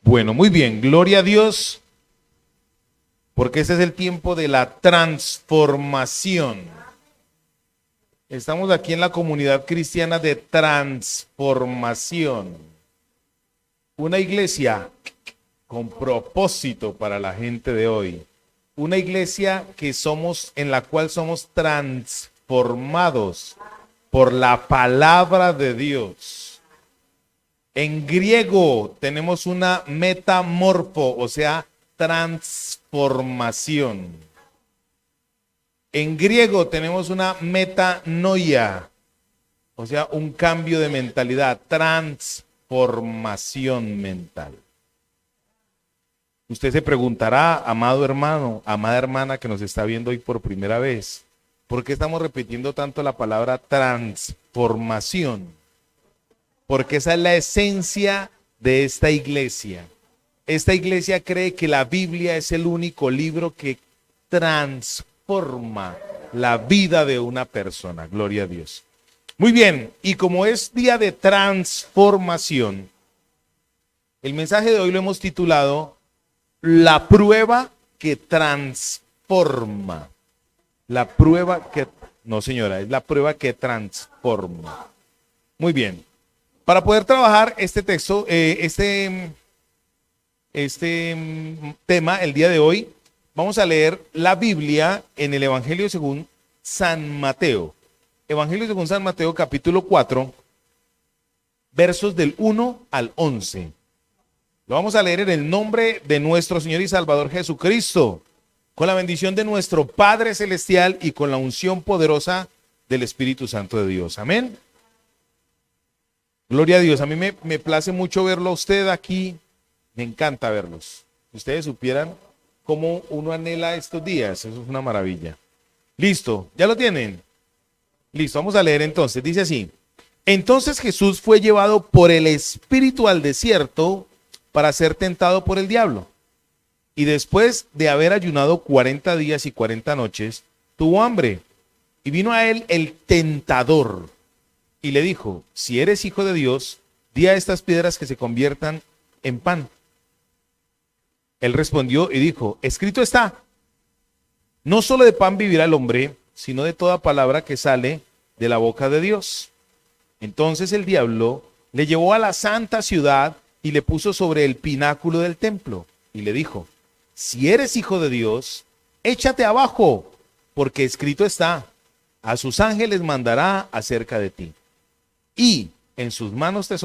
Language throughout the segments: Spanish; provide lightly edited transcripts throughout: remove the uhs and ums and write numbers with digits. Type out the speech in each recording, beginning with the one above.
Bueno, muy bien, gloria a Dios, porque este es el tiempo de la transformación. Estamos aquí en la comunidad cristiana de transformación. Una iglesia con propósito para la gente de hoy. Una iglesia en la cual somos transformados por la palabra de Dios. En griego tenemos una metamorfo, o sea, transformación. En griego tenemos una metanoia, o sea, un cambio de mentalidad, transformación mental. Usted se preguntará, amado hermano, amada hermana que nos está viendo hoy por primera vez, ¿por qué estamos repitiendo tanto la palabra transformación? Porque esa es la esencia de esta iglesia. Esta iglesia cree que la Biblia es el único libro que transforma la vida de una persona. Gloria a Dios. Muy bien, y como es día de transformación, el mensaje de hoy lo hemos titulado La prueba que transforma. La prueba que... No, señora, es la prueba que transforma. Muy bien. Para poder trabajar este texto, este tema el día de hoy, vamos a leer la Biblia en el Evangelio según San Mateo. Evangelio según San Mateo, capítulo 4, versos del 1 al 11. Lo vamos a leer en el nombre de nuestro Señor y Salvador Jesucristo, con la bendición de nuestro Padre Celestial y con la unción poderosa del Espíritu Santo de Dios. Amén. Gloria a Dios. A mí me place mucho verlo a usted aquí. Me encanta verlos. Si ustedes supieran cómo uno anhela estos días, eso es una maravilla. Listo, ¿ya lo tienen? Listo, vamos a leer entonces. Dice así: Entonces Jesús fue llevado por el Espíritu al desierto para ser tentado por el diablo. Y después de haber ayunado 40 días y 40 noches, tuvo hambre. Y vino a él el tentador y le dijo: si eres hijo de Dios, di a estas piedras que se conviertan en pan. Él respondió y dijo: escrito está, no solo de pan vivirá el hombre, sino de toda palabra que sale de la boca de Dios. Entonces el diablo le llevó a la santa ciudad y le puso sobre el pináculo del templo y le dijo: si eres hijo de Dios, échate abajo, porque escrito está, a sus ángeles mandará acerca de ti, y en sus manos te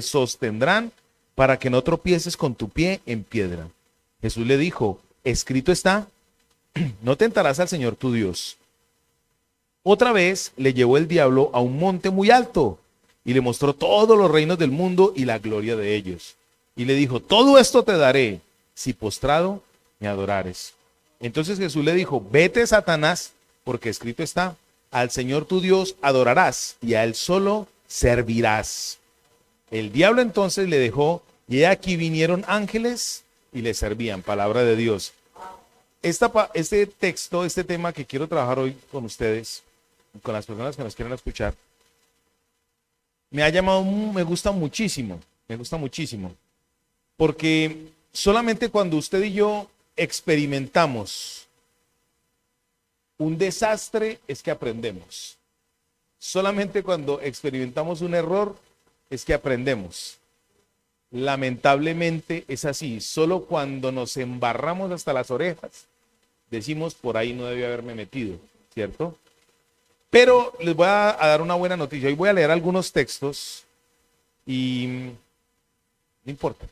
sostendrán para que no tropieces con tu pie en piedra. Jesús le dijo: escrito está, no tentarás al Señor tu Dios. Otra vez le llevó el diablo a un monte muy alto y le mostró todos los reinos del mundo y la gloria de ellos. Y le dijo: todo esto te daré si postrado me adorares. Entonces Jesús le dijo: vete, Satanás, porque escrito está, al Señor tu Dios adorarás y a él solo servirás. El diablo entonces le dejó, y he aquí vinieron ángeles y le servían. Palabra de Dios. Este texto, este tema que quiero trabajar hoy con ustedes, con las personas que nos quieren escuchar, me gusta muchísimo, porque solamente cuando usted y yo experimentamos un desastre es que aprendemos. Solamente cuando experimentamos un error es que aprendemos. Lamentablemente es así. Solo cuando nos embarramos hasta las orejas decimos: por ahí no debí haberme metido, ¿cierto? Pero les voy a dar una buena noticia. Hoy voy a leer algunos textos y no importa.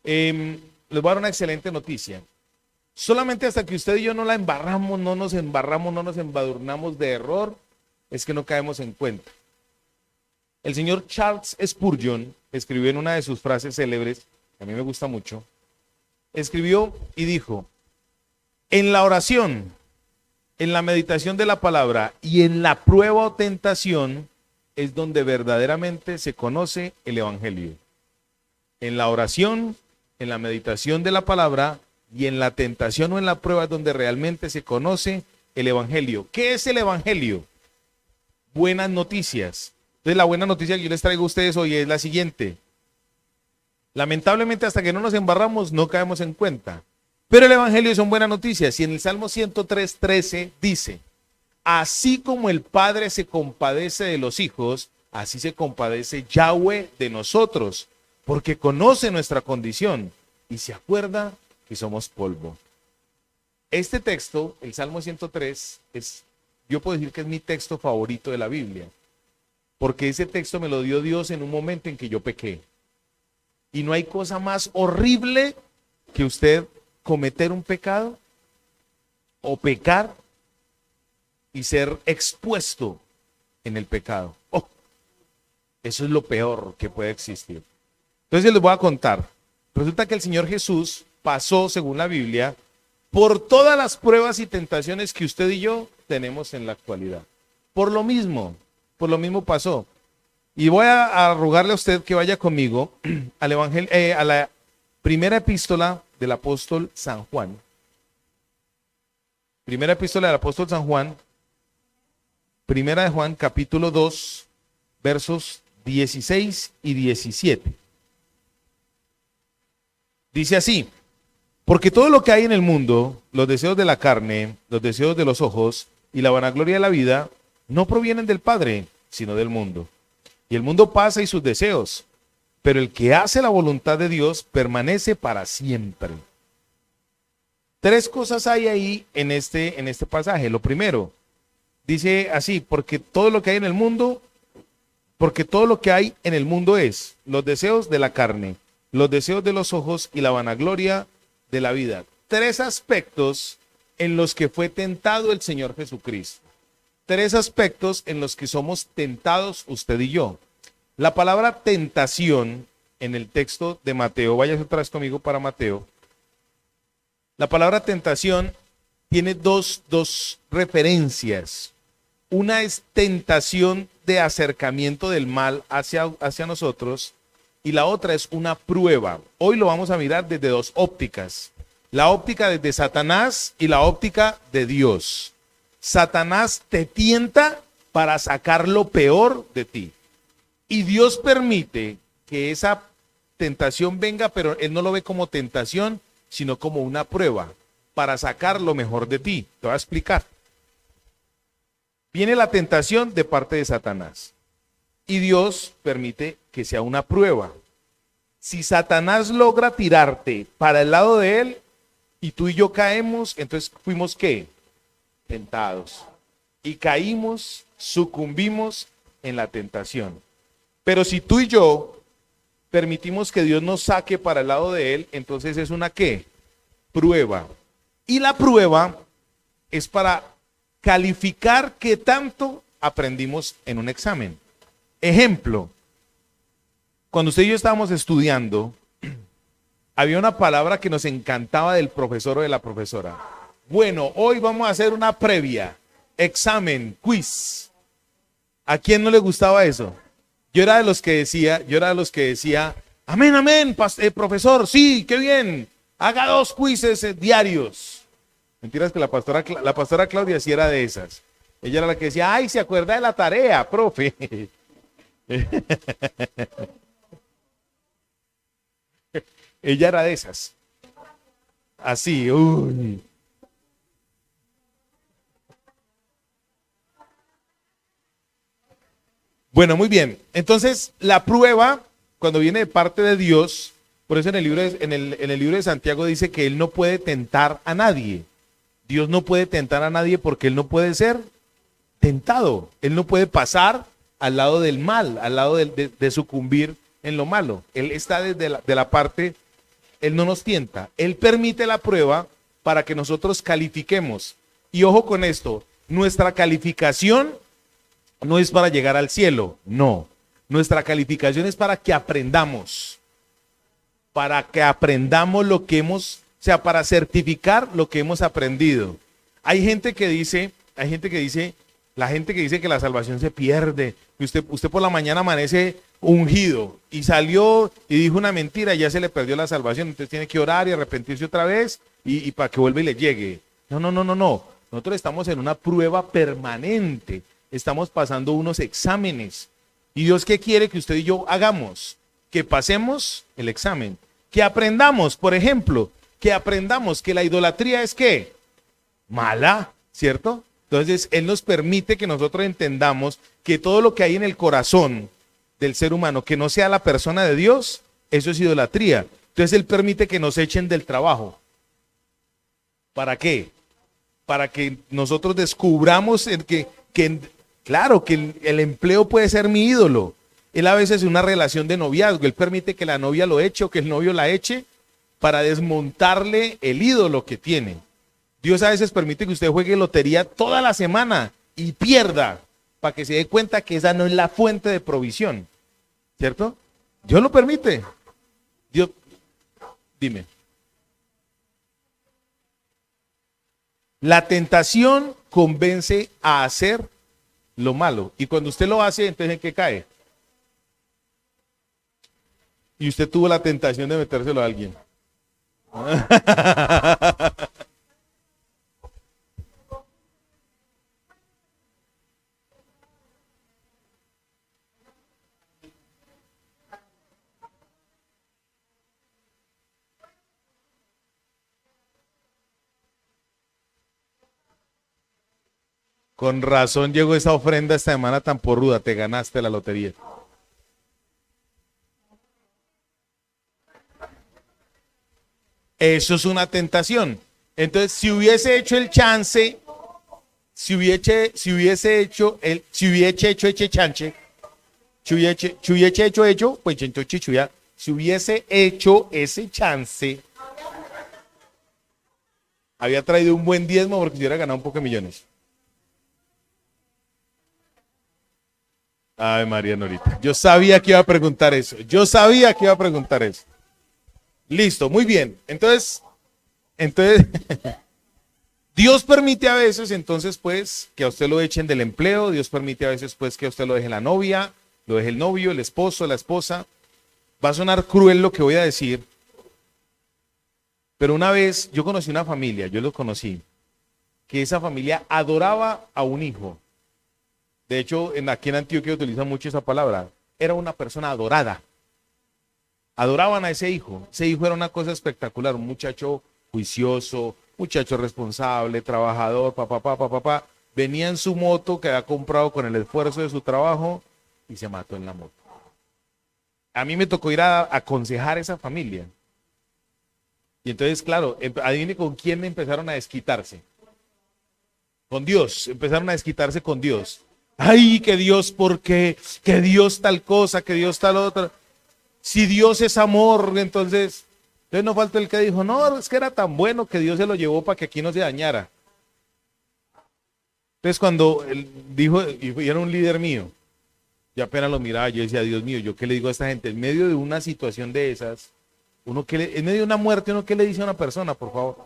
Les voy a dar una excelente noticia. Solamente hasta que usted y yo no la embarramos, no nos embadurnamos de error, es que no caemos en cuenta. El señor Charles Spurgeon escribió en una de sus frases célebres, que a mí me gusta mucho, escribió y dijo: en la oración, en la meditación de la palabra y en la prueba o tentación es donde verdaderamente se conoce el evangelio. En la oración, en la meditación de la palabra y en la tentación o en la prueba es donde realmente se conoce el evangelio. ¿Qué es el evangelio? Buenas noticias. Entonces la buena noticia que yo les traigo a ustedes hoy es la siguiente: Lamentablemente, hasta que no nos embarramos, no caemos en cuenta. Pero el Evangelio son buenas noticias. Y en el Salmo 103:13 dice, así como el Padre se compadece de los hijos, así se compadece Yahweh de nosotros, porque conoce nuestra condición y se acuerda que somos polvo. Este texto, el Salmo 103, yo puedo decir que es mi texto favorito de la Biblia, porque ese texto me lo dio Dios en un momento en que yo pequé. Y no hay cosa más horrible que usted cometer un pecado o pecar y ser expuesto en el pecado. Oh, eso es lo peor que puede existir. Entonces les voy a contar. Resulta que el Señor Jesús pasó, según la Biblia, por todas las pruebas y tentaciones que usted y yo tenemos en la actualidad. Por lo mismo pasó. Y voy a rogarle a usted que vaya conmigo al Evangelio, a la primera epístola del apóstol San Juan. Primera epístola del apóstol San Juan. Primera de Juan, capítulo 2, versos 16 y 17. Dice así, porque todo lo que hay en el mundo, los deseos de la carne, los deseos de los ojos y la vanagloria de la vida, no provienen del Padre, sino del mundo. Y el mundo pasa y sus deseos, pero el que hace la voluntad de Dios permanece para siempre. Tres cosas hay ahí en este pasaje. Lo primero, dice así, porque todo lo que hay en el mundo es los deseos de la carne, los deseos de los ojos y la vanagloria de la vida. Tres aspectos en los que fue tentado el Señor Jesucristo. Tres aspectos en los que somos tentados usted y yo. La palabra tentación en el texto de Mateo, váyase otra vez conmigo para Mateo. La palabra tentación tiene dos referencias. Una es tentación de acercamiento del mal hacia nosotros y la otra es una prueba. Hoy lo vamos a mirar desde dos ópticas. La óptica desde Satanás y la óptica de Dios. Satanás te tienta para sacar lo peor de ti. Y Dios permite que esa tentación venga, pero Él no lo ve como tentación, sino como una prueba para sacar lo mejor de ti. Te voy a explicar. Viene la tentación de parte de Satanás. Y Dios permite que sea una prueba. Si Satanás logra tirarte para el lado de Él y tú y yo caemos, entonces fuimos ¿qué? Tentados. Y caímos, sucumbimos en la tentación. Pero si tú y yo permitimos que Dios nos saque para el lado de Él, entonces es una ¿qué? Prueba. Y la prueba es para calificar qué tanto aprendimos en un examen. Ejemplo, cuando usted y yo estábamos estudiando, había una palabra que nos encantaba del profesor o de la profesora. Bueno, hoy vamos a hacer una previa, examen, quiz. ¿A quién no le gustaba eso? Yo era de los que decía, amén, amén, profesor, sí, qué bien, haga 2 quizzes diarios. Mentiras que la pastora Claudia sí era de esas. Ella era la que decía, ay, se acuerda de la tarea, profe. Ella era de esas. Así, uy. Bueno, muy bien. Entonces, la prueba, cuando viene de parte de Dios, por eso en el libro de Santiago dice que Él no puede tentar a nadie. Dios no puede tentar a nadie porque Él no puede ser tentado. Él no puede pasar al lado del mal, al lado de sucumbir en lo malo. Él está de la parte, Él no nos tienta. Él permite la prueba para que nosotros califiquemos. Y ojo con esto, nuestra calificación no es para llegar al cielo, no. Nuestra calificación es para que aprendamos lo que hemos, o sea, para certificar lo que hemos aprendido. Hay gente que dice que la salvación se pierde, que usted por la mañana amanece ungido y salió y dijo una mentira y ya se le perdió la salvación, entonces tiene que orar y arrepentirse otra vez y para que vuelva y le llegue. No. Nosotros estamos en una prueba permanente, estamos pasando unos exámenes. ¿Y Dios qué quiere que usted y yo hagamos? que pasemos el examen, que aprendamos, por ejemplo, que aprendamos que la idolatría es ¿qué? Mala, ¿cierto? Entonces, Él nos permite que nosotros entendamos que todo lo que hay en el corazón del ser humano, que no sea la persona de Dios, eso es idolatría. Entonces, Él permite que nos echen del trabajo. ¿Para qué? Para que nosotros descubramos claro, que el empleo puede ser mi ídolo. Él a veces es una relación de noviazgo. Él permite que la novia lo eche o que el novio la eche para desmontarle el ídolo que tiene. Dios a veces permite que usted juegue lotería toda la semana y pierda para que se dé cuenta que esa no es la fuente de provisión. ¿Cierto? Dios lo permite. Dios, dime. La tentación convence a hacer lo malo. Y cuando usted lo hace, entonces ¿en qué cae? Y usted tuvo la tentación de metérselo a alguien. Con razón llegó esa ofrenda esta semana tan porruda, te ganaste la lotería. Eso es una tentación. Entonces, si hubiese hecho el chance, si hubiese hecho pues entonces si hubiese hecho ese chance, había traído un buen diezmo porque hubiera ganado un poco de millones. Ay, María Norita. Yo sabía que iba a preguntar eso. Yo sabía que iba a preguntar eso. Listo, muy bien. Entonces, Dios permite a veces, entonces, pues, que a usted lo echen del empleo. Dios permite a veces, pues, que a usted lo deje la novia, lo deje el novio, el esposo, la esposa. Va a sonar cruel lo que voy a decir. Pero una vez yo conocí una familia, yo lo conocí, que esa familia adoraba a un hijo. De hecho, aquí en Antioquia utilizan mucho esa palabra. Era una persona adorada. Adoraban a ese hijo. Ese hijo era una cosa espectacular, un muchacho juicioso, muchacho responsable, trabajador, papá. Venía en su moto que había comprado con el esfuerzo de su trabajo y se mató en la moto. A mí me tocó ir a aconsejar a esa familia. Y entonces, claro, adivine con quién empezaron a desquitarse. Con Dios, empezaron a desquitarse con Dios. Ay, que Dios, ¿por qué? Que Dios tal cosa, que Dios tal otra. Si Dios es amor, entonces no falta el que dijo, no, es que era tan bueno que Dios se lo llevó para que aquí no se dañara. Entonces cuando él dijo, y era un líder mío, yo apenas lo miraba, yo decía, Dios mío, ¿yo qué le digo a esta gente? En medio de una situación de esas, en medio de una muerte, ¿uno qué le dice a una persona, por favor?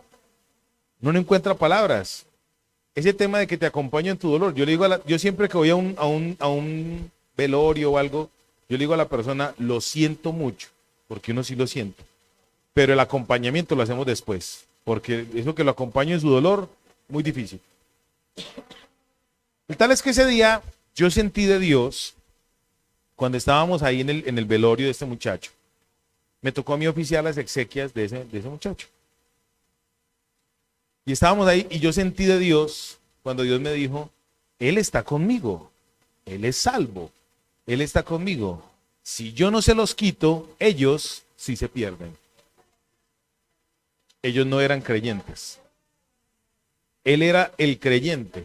Uno no encuentra palabras. Ese tema de que te acompaño en tu dolor, yo le digo yo siempre que voy a un velorio o algo, yo le digo a la persona, lo siento mucho, porque uno sí lo siente, pero el acompañamiento lo hacemos después, porque eso que lo acompaño en su dolor, muy difícil. El tal es que ese día yo sentí de Dios, cuando estábamos ahí en el velorio de este muchacho, me tocó a mí oficiar las exequias de ese muchacho. Y estábamos ahí y yo sentí de Dios cuando Dios me dijo, Él está conmigo, Él es salvo, Él está conmigo. Si yo no se los quito, ellos sí se pierden. Ellos no eran creyentes. Él era el creyente.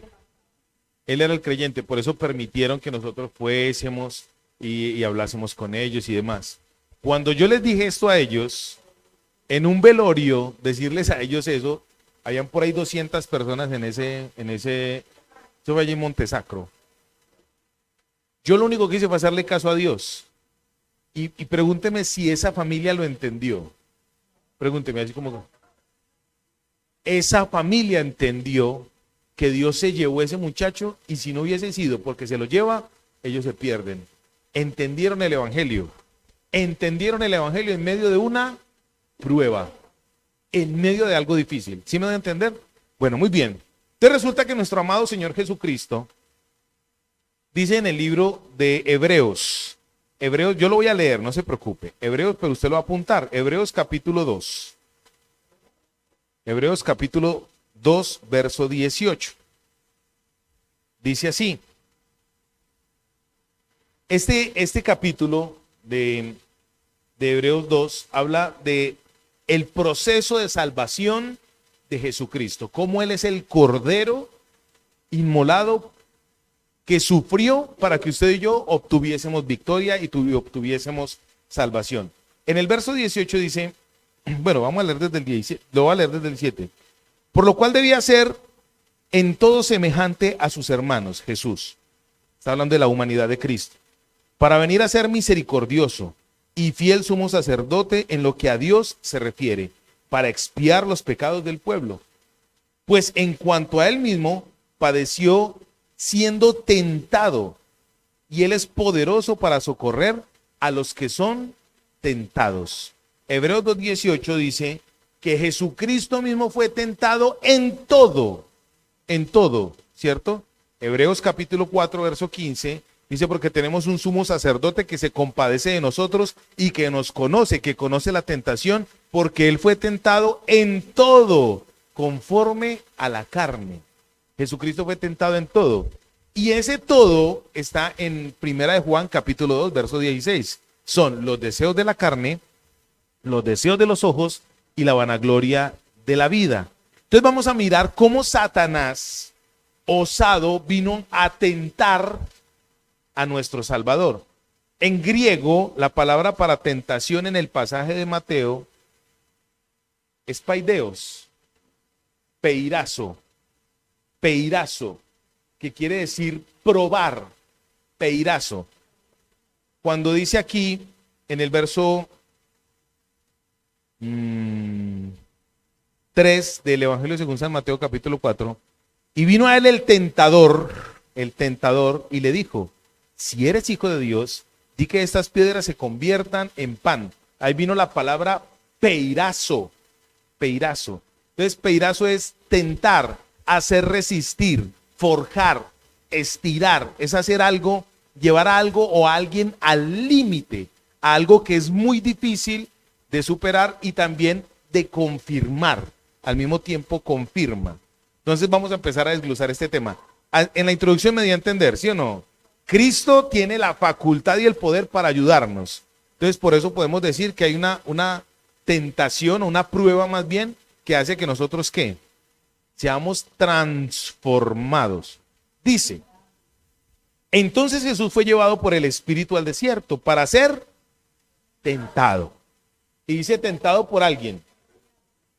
Él era el creyente, por eso permitieron que nosotros fuésemos y hablásemos con ellos y demás. Cuando yo les dije esto a ellos, en un velorio, decirles a ellos eso, habían por ahí 200 personas eso fue allí en Montesacro. Yo lo único que hice fue hacerle caso a Dios. Y pregúnteme si esa familia lo entendió. Pregúnteme así como... Esa familia entendió que Dios se llevó a ese muchacho y si no hubiese sido porque se lo lleva, ellos se pierden. Entendieron el evangelio. Entendieron el evangelio en medio de una prueba. En medio de algo difícil. ¿Sí me van a entender? Bueno, muy bien. Entonces resulta que nuestro amado Señor Jesucristo dice en el libro de Hebreos, Hebreos, yo lo voy a leer, no se preocupe. Hebreos, pero usted lo va a apuntar. Hebreos capítulo 2. Hebreos capítulo 2, verso 18. Dice así. Este capítulo de Hebreos 2 habla de el proceso de salvación de Jesucristo. Cómo Él es el Cordero inmolado que sufrió para que usted y yo obtuviésemos victoria y obtuviésemos salvación. En el verso 18 dice, bueno, vamos a leer desde el 17, lo voy a leer desde el 7. Por lo cual debía ser en todo semejante a sus hermanos, Jesús. Está hablando de la humanidad de Cristo. Para venir a ser misericordioso y fiel sumo sacerdote en lo que a Dios se refiere, para expiar los pecados del pueblo. Pues en cuanto a él mismo, padeció siendo tentado, y él es poderoso para socorrer a los que son tentados. Hebreos 2:18 dice que Jesucristo mismo fue tentado en todo, ¿cierto? Hebreos capítulo 4, verso 15, dice porque tenemos un sumo sacerdote que se compadece de nosotros y que nos conoce, que conoce la tentación, porque él fue tentado en todo, conforme a la carne. Jesucristo fue tentado en todo. Y ese todo está en Primera de Juan, capítulo 2, verso 16. Son los deseos de la carne, los deseos de los ojos y la vanagloria de la vida. Entonces vamos a mirar cómo Satanás, osado, vino a tentar a nuestro Salvador. En griego, la palabra para tentación en el pasaje de Mateo es paideos, peirazo, que quiere decir probar, peirazo. Cuando dice aquí, en el verso 3 del Evangelio según San Mateo capítulo 4, y vino a él el tentador, y le dijo, si eres hijo de Dios, di que estas piedras se conviertan en pan. Ahí vino la palabra peirazo. Entonces, peirazo es tentar, hacer resistir, forjar, estirar, es hacer algo, llevar a algo o a alguien al límite, a algo que es muy difícil de superar y también de confirmar. Al mismo tiempo confirma. Entonces vamos a empezar a desglosar este tema. En la introducción me dio a entender, ¿sí o no? Cristo tiene la facultad y el poder para ayudarnos. Entonces por eso podemos decir que hay una tentación o una prueba más bien que hace que nosotros ¿qué? Seamos transformados. Dice, entonces Jesús fue llevado por el Espíritu al desierto para ser tentado. Y dice tentado por alguien.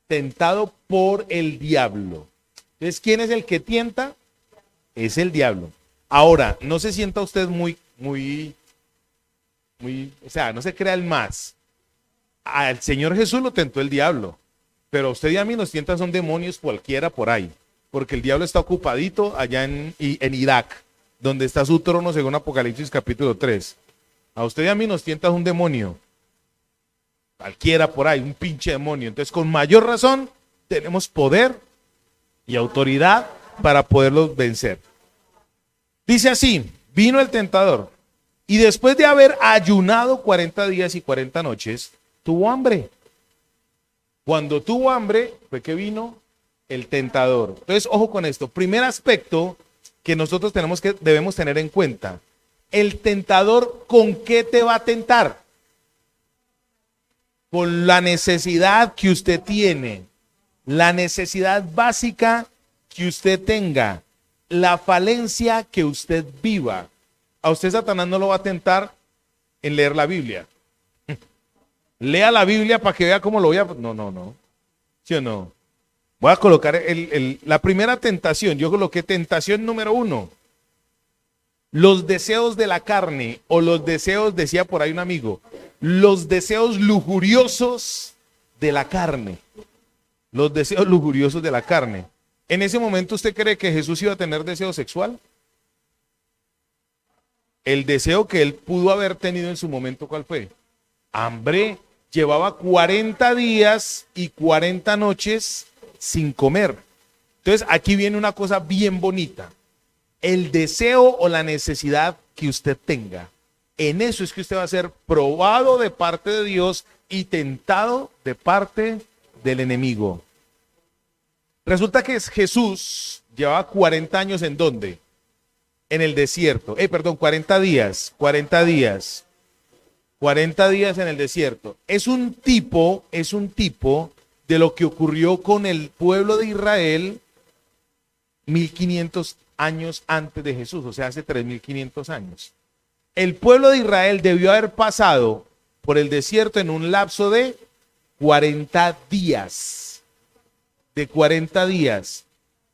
Tentado por el diablo. Entonces, ¿quién es el que tienta? Es el diablo. Ahora, no se sienta usted muy, o sea, no se crea el más. Al Señor Jesús lo tentó el diablo, pero a usted y a mí nos tientan son demonios cualquiera por ahí, porque el diablo está ocupadito allá en Irak, donde está su trono según Apocalipsis capítulo 3. A usted y a mí nos tienta un demonio, cualquiera por ahí, un pinche demonio. Entonces, con mayor razón, tenemos poder y autoridad para poderlos vencer. Dice así, vino el tentador y después de haber ayunado 40 días y 40 noches, tuvo hambre. Cuando tuvo hambre fue que vino el tentador. Entonces, ojo con esto. Primer aspecto que nosotros debemos tener en cuenta. El tentador, ¿con qué te va a tentar? Con la necesidad que usted tiene, la necesidad básica que usted tenga, la falencia que usted viva. A usted Satanás no lo va a tentar en leer la Biblia. Lea la Biblia para que vea cómo lo voy a... No. ¿Sí o no? Voy a colocar la primera tentación. Yo coloqué tentación número 1. Los deseos de la carne o los deseos, decía por ahí un amigo, los deseos lujuriosos de la carne. Los deseos lujuriosos de la carne. ¿En ese momento usted cree que Jesús iba a tener deseo sexual? El deseo que él pudo haber tenido en su momento, ¿cuál fue? Hambre. Llevaba 40 días y 40 noches sin comer. Entonces aquí viene una cosa bien bonita. El deseo o la necesidad que usted tenga, en eso es que usted va a ser probado de parte de Dios y tentado de parte del enemigo. Resulta que Jesús llevaba 40 años ¿en dónde? En el desierto. 40 días. 40 días. 40 días en el desierto. Es un tipo de lo que ocurrió con el pueblo de Israel 1500 años antes de Jesús, o sea, hace 3500 años. El pueblo de Israel debió haber pasado por el desierto en un lapso de 40 días. De 40 días.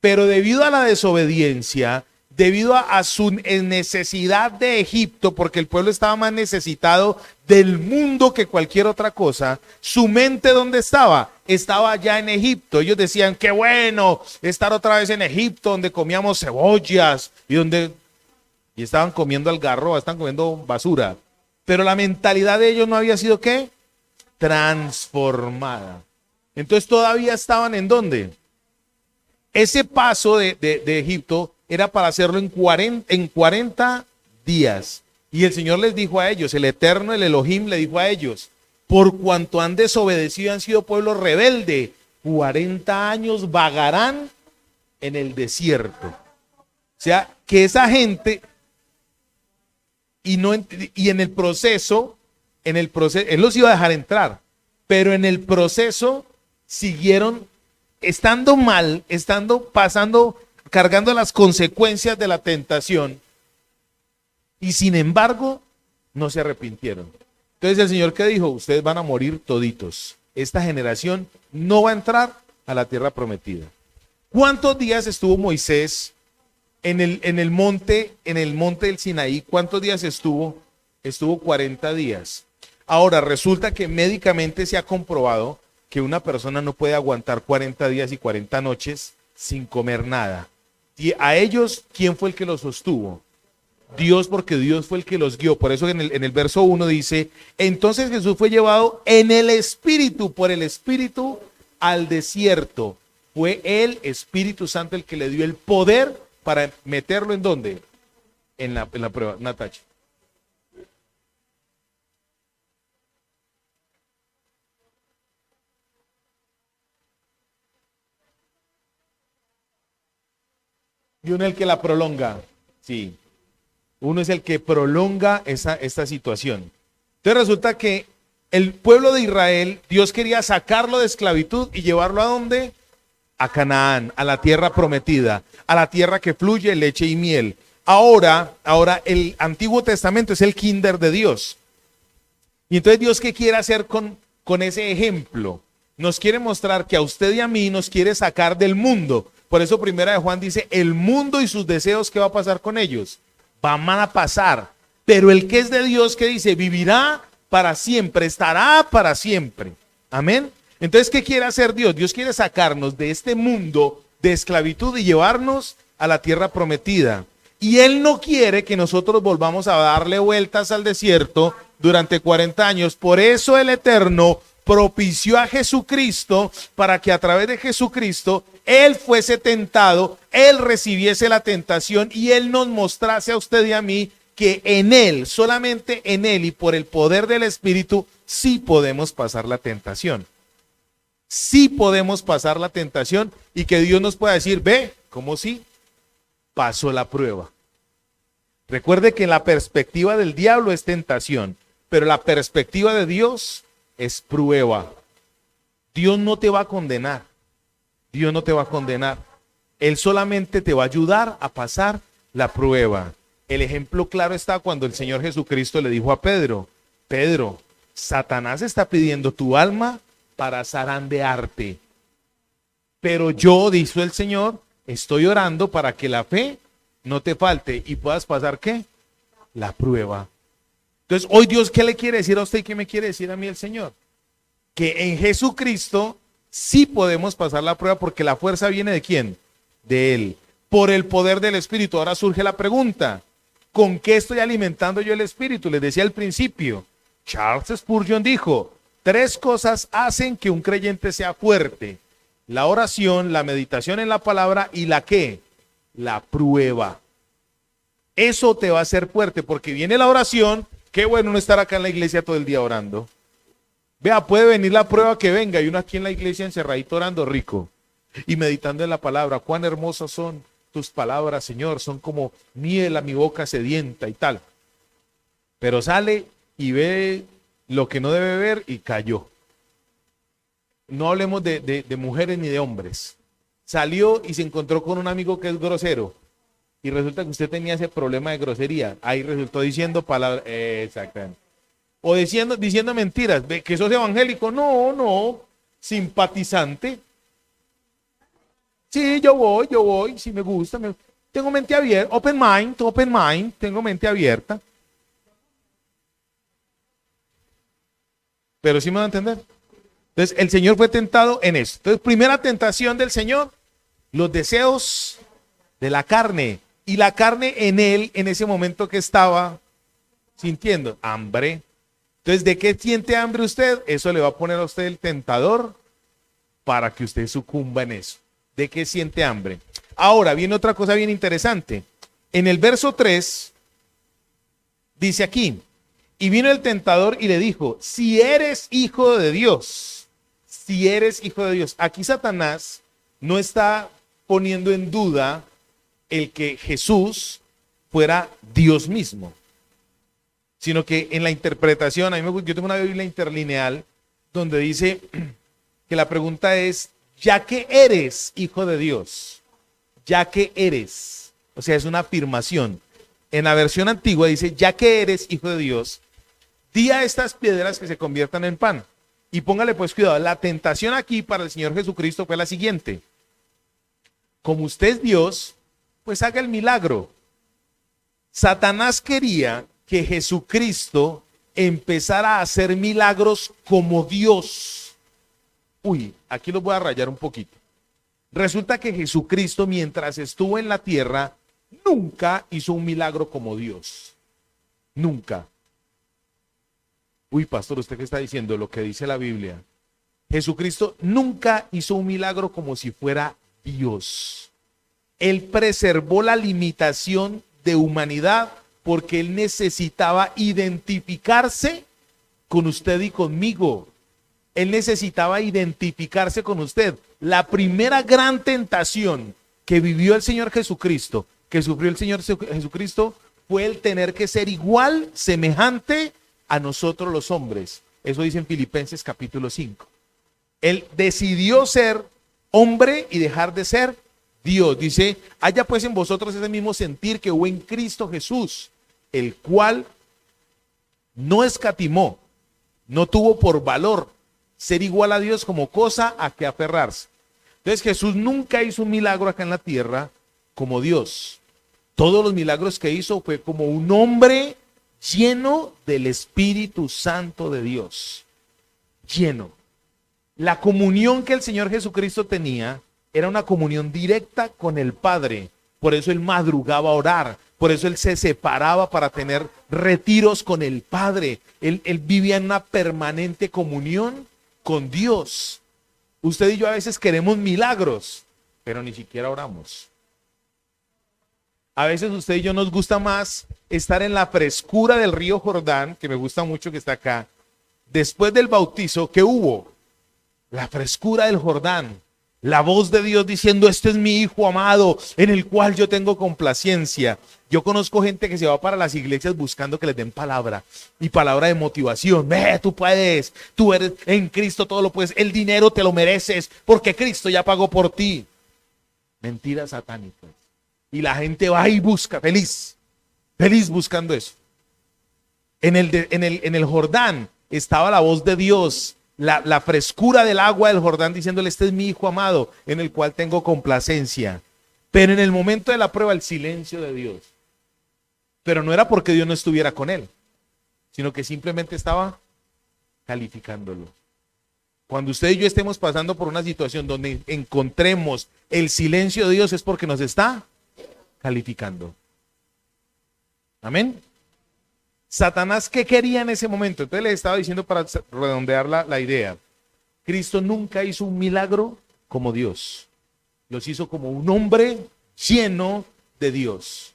Pero debido a la desobediencia, debido a su necesidad de Egipto, porque el pueblo estaba más necesitado del mundo que cualquier otra cosa, su mente ¿dónde estaba? Estaba allá en Egipto. Ellos decían, qué bueno estar otra vez en Egipto, donde comíamos cebollas y estaban comiendo algarroba, estaban comiendo basura. Pero la mentalidad de ellos no había sido ¿qué? Transformada. Entonces todavía estaban ¿en dónde? Ese paso de Egipto era para hacerlo en 40 días. Y el Señor les dijo a ellos, el Eterno, el Elohim, le dijo a ellos, por cuanto han desobedecido y han sido pueblo rebelde, 40 años vagarán en el desierto. O sea, que esa gente, y en el proceso, él los iba a dejar entrar, pero en el proceso siguieron estando mal, cargando las consecuencias de la tentación, y sin embargo no se arrepintieron. Entonces el Señor, ¿qué dijo? Ustedes van a morir toditos. Esta generación no va a entrar a la tierra prometida. ¿Cuántos días estuvo Moisés en el monte del Sinaí? ¿Cuántos días estuvo? Estuvo 40 días. Ahora resulta que médicamente se ha comprobado que una persona no puede aguantar 40 días y 40 noches sin comer nada. Y a ellos, ¿quién fue el que los sostuvo? Dios, porque Dios fue el que los guió. Por eso en el verso 1 dice, entonces Jesús fue llevado en el Espíritu, por el Espíritu al desierto. Fue el Espíritu Santo el que le dio el poder para meterlo ¿en dónde? En la prueba. Natacha. Y uno es el que la prolonga. Sí. Uno es el que prolonga esta situación. Entonces resulta que el pueblo de Israel, Dios quería sacarlo de esclavitud y llevarlo ¿a dónde? A Canaán, a la tierra prometida, a la tierra que fluye leche y miel. Ahora el Antiguo Testamento es el kinder de Dios. Y entonces Dios, ¿qué quiere hacer con ese ejemplo? Nos quiere mostrar que a usted y a mí nos quiere sacar del mundo. Por eso primera de Juan dice, el mundo y sus deseos, ¿qué va a pasar con ellos? Van a pasar. Pero el que es de Dios, ¿qué dice? Vivirá para siempre, estará para siempre. Amén. Entonces, ¿qué quiere hacer Dios? Dios quiere sacarnos de este mundo de esclavitud y llevarnos a la tierra prometida. Y Él no quiere que nosotros volvamos a darle vueltas al desierto durante 40 años. Por eso el Eterno propició a Jesucristo para que a través de Jesucristo Él fuese tentado, Él recibiese la tentación y Él nos mostrase a usted y a mí que en Él, solamente en Él y por el poder del Espíritu, sí podemos pasar la tentación. Sí podemos pasar la tentación y que Dios nos pueda decir, ve, ¿cómo sí? Pasó la prueba. Recuerde que la perspectiva del diablo es tentación, pero la perspectiva de Dios es prueba. Dios no te va a condenar. Dios no te va a condenar. Él solamente te va a ayudar a pasar la prueba. El ejemplo claro está cuando el Señor Jesucristo le dijo a Pedro, Pedro, Satanás está pidiendo tu alma para zarandearte. Pero yo, dice el Señor, estoy orando para que la fe no te falte y puedas pasar, ¿qué? La prueba. Entonces, hoy Dios, ¿qué le quiere decir a usted y qué me quiere decir a mí el Señor? Que en Jesucristo sí podemos pasar la prueba porque la fuerza viene ¿de quién? De Él. Por el poder del Espíritu. Ahora surge la pregunta, ¿con qué estoy alimentando yo el Espíritu? Les decía al principio, Charles Spurgeon dijo, 3 cosas hacen que un creyente sea fuerte. La oración, la meditación en la palabra y la ¿qué? La prueba. Eso te va a hacer fuerte porque viene la oración, Qué bueno no estar acá en la iglesia todo el día orando. Vea, puede venir la prueba que venga y uno aquí en la iglesia encerradito orando rico y meditando en la palabra. Cuán hermosas son tus palabras, Señor, son como miel a mi boca sedienta y tal. Pero sale y ve lo que no debe ver y cayó. No hablemos de mujeres ni de hombres. Salió y se encontró con un amigo que es grosero y resulta que usted tenía ese problema de grosería. Ahí resultó diciendo palabras, exactamente. O diciendo mentiras, que sos evangélico. No, no, simpatizante. Sí, yo voy, sí me gusta. Tengo mente abierta, open mind, tengo mente abierta. Pero sí me va a entender. Entonces, el Señor fue tentado en eso. Entonces, primera tentación del Señor, los deseos de la carne. Y la carne en él, en ese momento que estaba sintiendo hambre. Entonces, ¿de qué siente hambre usted? Eso le va a poner a usted el tentador para que usted sucumba en eso. ¿De qué siente hambre? Ahora, viene otra cosa bien interesante. En el verso 3, dice aquí, y vino el tentador y le dijo, si eres hijo de Dios, si eres hijo de Dios. Aquí Satanás no está poniendo en duda el que Jesús fuera Dios mismo, sino que en la interpretación, yo tengo una Biblia interlineal donde dice que la pregunta es, ya que eres hijo de Dios, ya que eres, o sea, es una afirmación. En la versión antigua dice, ya que eres hijo de Dios, di a estas piedras que se conviertan en pan. Y póngale pues cuidado, la tentación aquí para el Señor Jesucristo fue la siguiente. Como usted es Dios, pues haga el milagro. Satanás quería que Jesucristo empezara a hacer milagros como Dios. Uy, aquí lo voy a rayar un poquito. Resulta que Jesucristo, mientras estuvo en la tierra, nunca hizo un milagro como Dios. Nunca. Uy, pastor, ¿usted qué está diciendo? Lo que dice la Biblia. Jesucristo nunca hizo un milagro como si fuera Dios. Él preservó la limitación de humanidad porque él necesitaba identificarse con usted y conmigo. Él necesitaba identificarse con usted. La primera gran tentación que vivió el Señor Jesucristo, que sufrió el Señor Jesucristo, fue el tener que ser igual, semejante a nosotros los hombres. Eso dice en Filipenses capítulo 5. Él decidió ser hombre y dejar de ser Dios. Dice, haya pues en vosotros ese mismo sentir que hubo en Cristo Jesús, el cual no escatimó, no tuvo por valor ser igual a Dios como cosa a que aferrarse. Entonces Jesús nunca hizo un milagro acá en la tierra como Dios. Todos los milagros que hizo fue como un hombre lleno del Espíritu Santo de Dios. Lleno. La comunión que el Señor Jesucristo tenía era una comunión directa con el Padre. Por eso él madrugaba a orar. Por eso él se separaba para tener retiros con el Padre. Él vivía en una permanente comunión con Dios. Usted y yo a veces queremos milagros, pero ni siquiera oramos. A veces usted y yo nos gusta más estar en la frescura del río Jordán, que me gusta mucho que está acá, después del bautizo que hubo. La frescura del Jordán, la voz de Dios diciendo, este es mi hijo amado, en el cual yo tengo complacencia. Yo conozco gente que se va para las iglesias buscando que les den palabra, y palabra de motivación. Ve, tú puedes, tú eres en Cristo, todo lo puedes, el dinero te lo mereces, porque Cristo ya pagó por ti. Mentiras satánicas. Y la gente va y busca, feliz buscando eso. En el Jordán estaba la voz de Dios, la frescura del agua del Jordán diciéndole, este es mi hijo amado, en el cual tengo complacencia. Pero en el momento de la prueba, el silencio de Dios. Pero no era porque Dios no estuviera con él, sino que simplemente estaba calificándolo. Cuando usted y yo estemos pasando por una situación donde encontremos el silencio de Dios, es porque nos está calificando. Amén. Satanás, ¿qué quería en ese momento? Entonces le estaba diciendo, para redondear la idea, Cristo nunca hizo un milagro como Dios. Los hizo como un hombre lleno de Dios.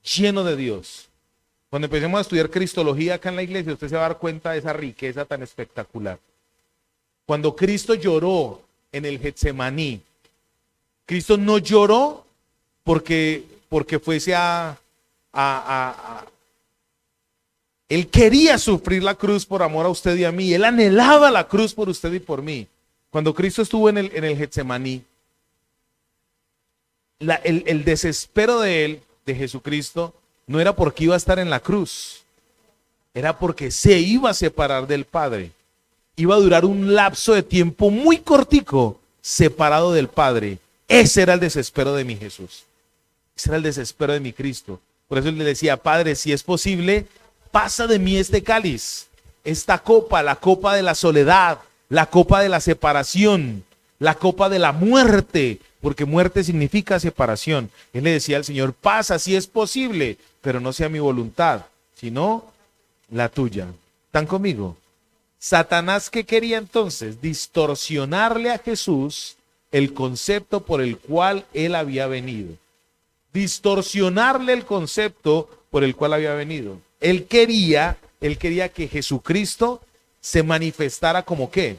Lleno de Dios. Cuando empecemos a estudiar Cristología acá en la iglesia, usted se va a dar cuenta de esa riqueza tan espectacular. Cuando Cristo lloró en el Getsemaní, Cristo no lloró porque fuese Él quería sufrir la cruz por amor a usted y a mí. Él anhelaba la cruz por usted y por mí. Cuando Cristo estuvo en el Getsemaní, el desespero de él, de Jesucristo, no era porque iba a estar en la cruz. Era porque se iba a separar del Padre. Iba a durar un lapso de tiempo muy cortico, separado del Padre. Ese era el desespero de mi Jesús. Ese era el desespero de mi Cristo. Por eso él le decía: Padre, si es posible, pasa de mí este cáliz, esta copa, la copa de la soledad, la copa de la separación, la copa de la muerte, porque muerte significa separación. Él le decía al Señor: pasa si es posible, pero no sea mi voluntad, sino la tuya. ¿Están conmigo? Satanás, ¿qué quería entonces? Distorsionarle a Jesús el concepto por el cual él había venido. Distorsionarle el concepto por el cual había venido. Él quería que Jesucristo se manifestara como ¿qué?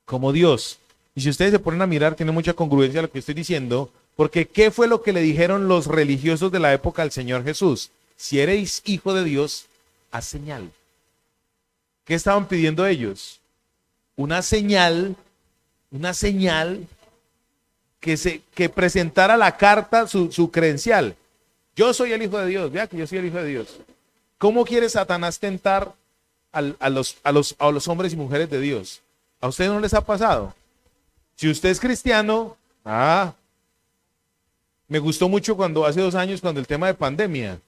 Como Dios. Y si ustedes se ponen a mirar, tiene mucha congruencia lo que estoy diciendo, porque ¿qué fue lo que le dijeron los religiosos de la época al Señor Jesús? Si eres hijo de Dios, haz señal. ¿Qué estaban pidiendo ellos? Una señal que presentara la carta, su credencial. Yo soy el Hijo de Dios, vea que yo soy el Hijo de Dios. ¿Cómo quiere Satanás tentar a los hombres y mujeres de Dios? ¿A ustedes no les ha pasado? Si usted es cristiano, me gustó mucho cuando hace 2 años, cuando el tema de pandemia,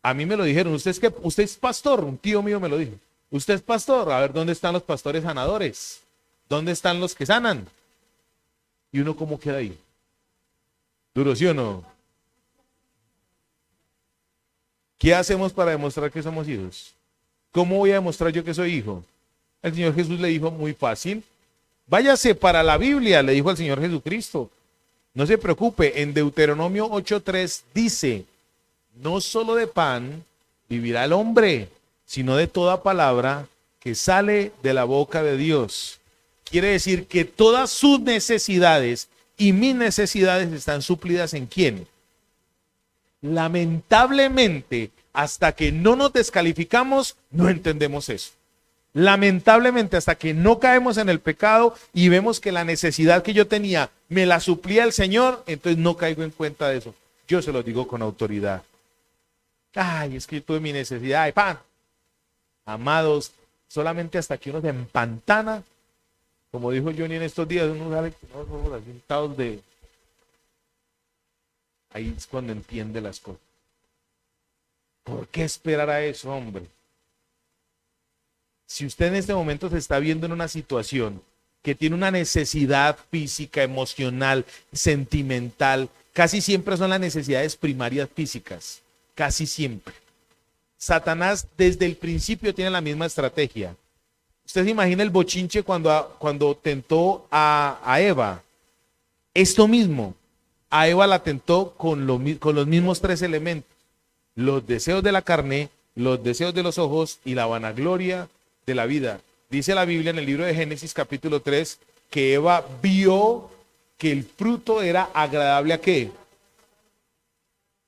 a mí me lo dijeron: usted es pastor, un tío mío me lo dijo. Usted es pastor, a ver, ¿dónde están los pastores sanadores? ¿Dónde están los que sanan? ¿Y uno cómo queda ahí? ¿Duro, sí o no? ¿Qué hacemos para demostrar que somos hijos? ¿Cómo voy a demostrar yo que soy hijo? El Señor Jesús le dijo: muy fácil. Váyase para la Biblia, le dijo al Señor Jesucristo. No se preocupe, en Deuteronomio 8:3 dice: no solo de pan vivirá el hombre, sino de toda palabra que sale de la boca de Dios. Quiere decir que todas sus necesidades y mis necesidades están suplidas ¿en quién? Lamentablemente, hasta que no nos descalificamos, no entendemos eso. Lamentablemente, hasta que no caemos en el pecado y vemos que la necesidad que yo tenía me la suplía el Señor, entonces no caigo en cuenta de eso. Yo se lo digo con autoridad. Ay, es que yo tuve mi necesidad de pan. Amados, solamente hasta que uno se empantana, como dijo Johnny en estos días, uno sale sentados de... Ahí es cuando entiende las cosas. ¿Por qué esperar a eso, hombre? Si usted en este momento se está viendo en una situación que tiene una necesidad física, emocional, sentimental, casi siempre son las necesidades primarias físicas, casi siempre. Satanás desde el principio tiene la misma estrategia. Usted se imagina el bochinche cuando tentó a Eva. Esto mismo, a Eva la tentó con los mismos 3 elementos: los deseos de la carne, los deseos de los ojos y la vanagloria de la vida. Dice la Biblia en el libro de Génesis capítulo 3 que Eva vio que el fruto era agradable ¿a qué?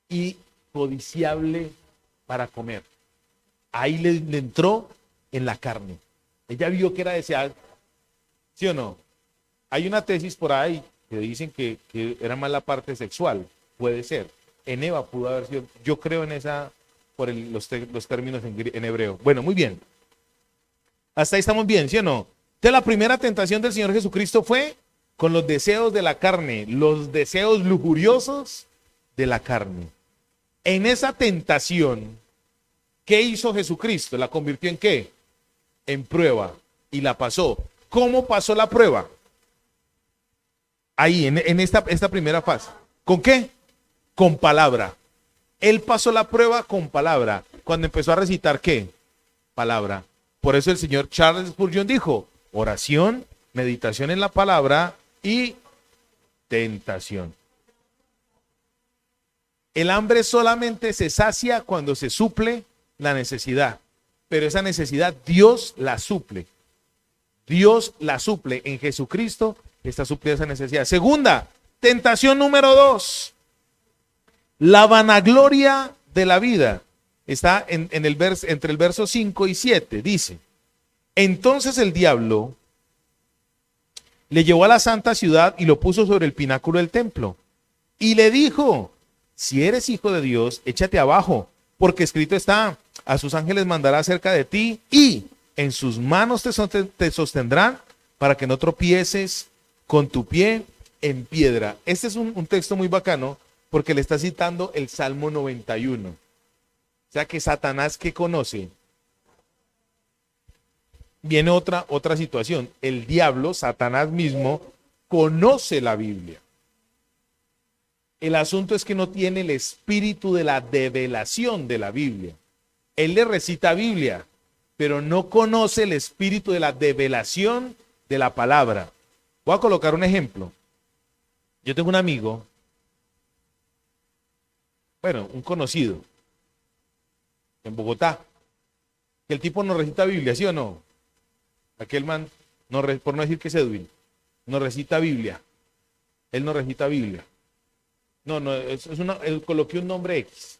Y codiciable para comer. Ahí le entró en la carne. Ella vio que era deseable. ¿Sí o no? Hay una tesis por ahí que dicen que era más la parte sexual. Puede ser. En Eva pudo haber sido. Yo creo en esa, por los términos en hebreo. Bueno, muy bien. Hasta ahí estamos bien, ¿sí o no? Entonces la primera tentación del Señor Jesucristo fue con los deseos de la carne, los deseos lujuriosos de la carne. En esa tentación, ¿qué hizo Jesucristo? ¿La convirtió en qué? En prueba. Y la pasó. ¿Cómo pasó la prueba? Ahí, en esta primera fase. ¿Con qué? Con palabra. Él pasó la prueba con palabra. Cuando empezó a recitar, ¿qué? Palabra. Por eso el señor Charles Spurgeon dijo: oración, meditación en la palabra y tentación. El hambre solamente se sacia cuando se suple la necesidad, pero esa necesidad Dios la suple. Dios la suple. En Jesucristo está suplida esa necesidad. Segunda, tentación número 2. La vanagloria de la vida. Está en el entre el verso 5 y 7. Dice, entonces el diablo le llevó a la santa ciudad y lo puso sobre el pináculo del templo. Y le dijo, si eres hijo de Dios, échate abajo, porque escrito está, a sus ángeles mandará cerca de ti y en sus manos te sostendrán para que no tropieces con tu pie en piedra. Este es un texto muy bacano porque le está citando el Salmo 91. O sea que Satanás, ¿qué conoce? Viene otra situación. El diablo, Satanás mismo, conoce la Biblia. El asunto es que no tiene el espíritu de la develación de la Biblia. Él le recita Biblia, pero no conoce el espíritu de la develación de la palabra. Voy a colocar un ejemplo. Yo tengo un amigo, bueno, un conocido, en Bogotá, que el tipo no recita Biblia, ¿sí o no? Aquel man, por no decir que es Edwin, no recita Biblia. Él no recita Biblia. No, él coloqué un nombre X.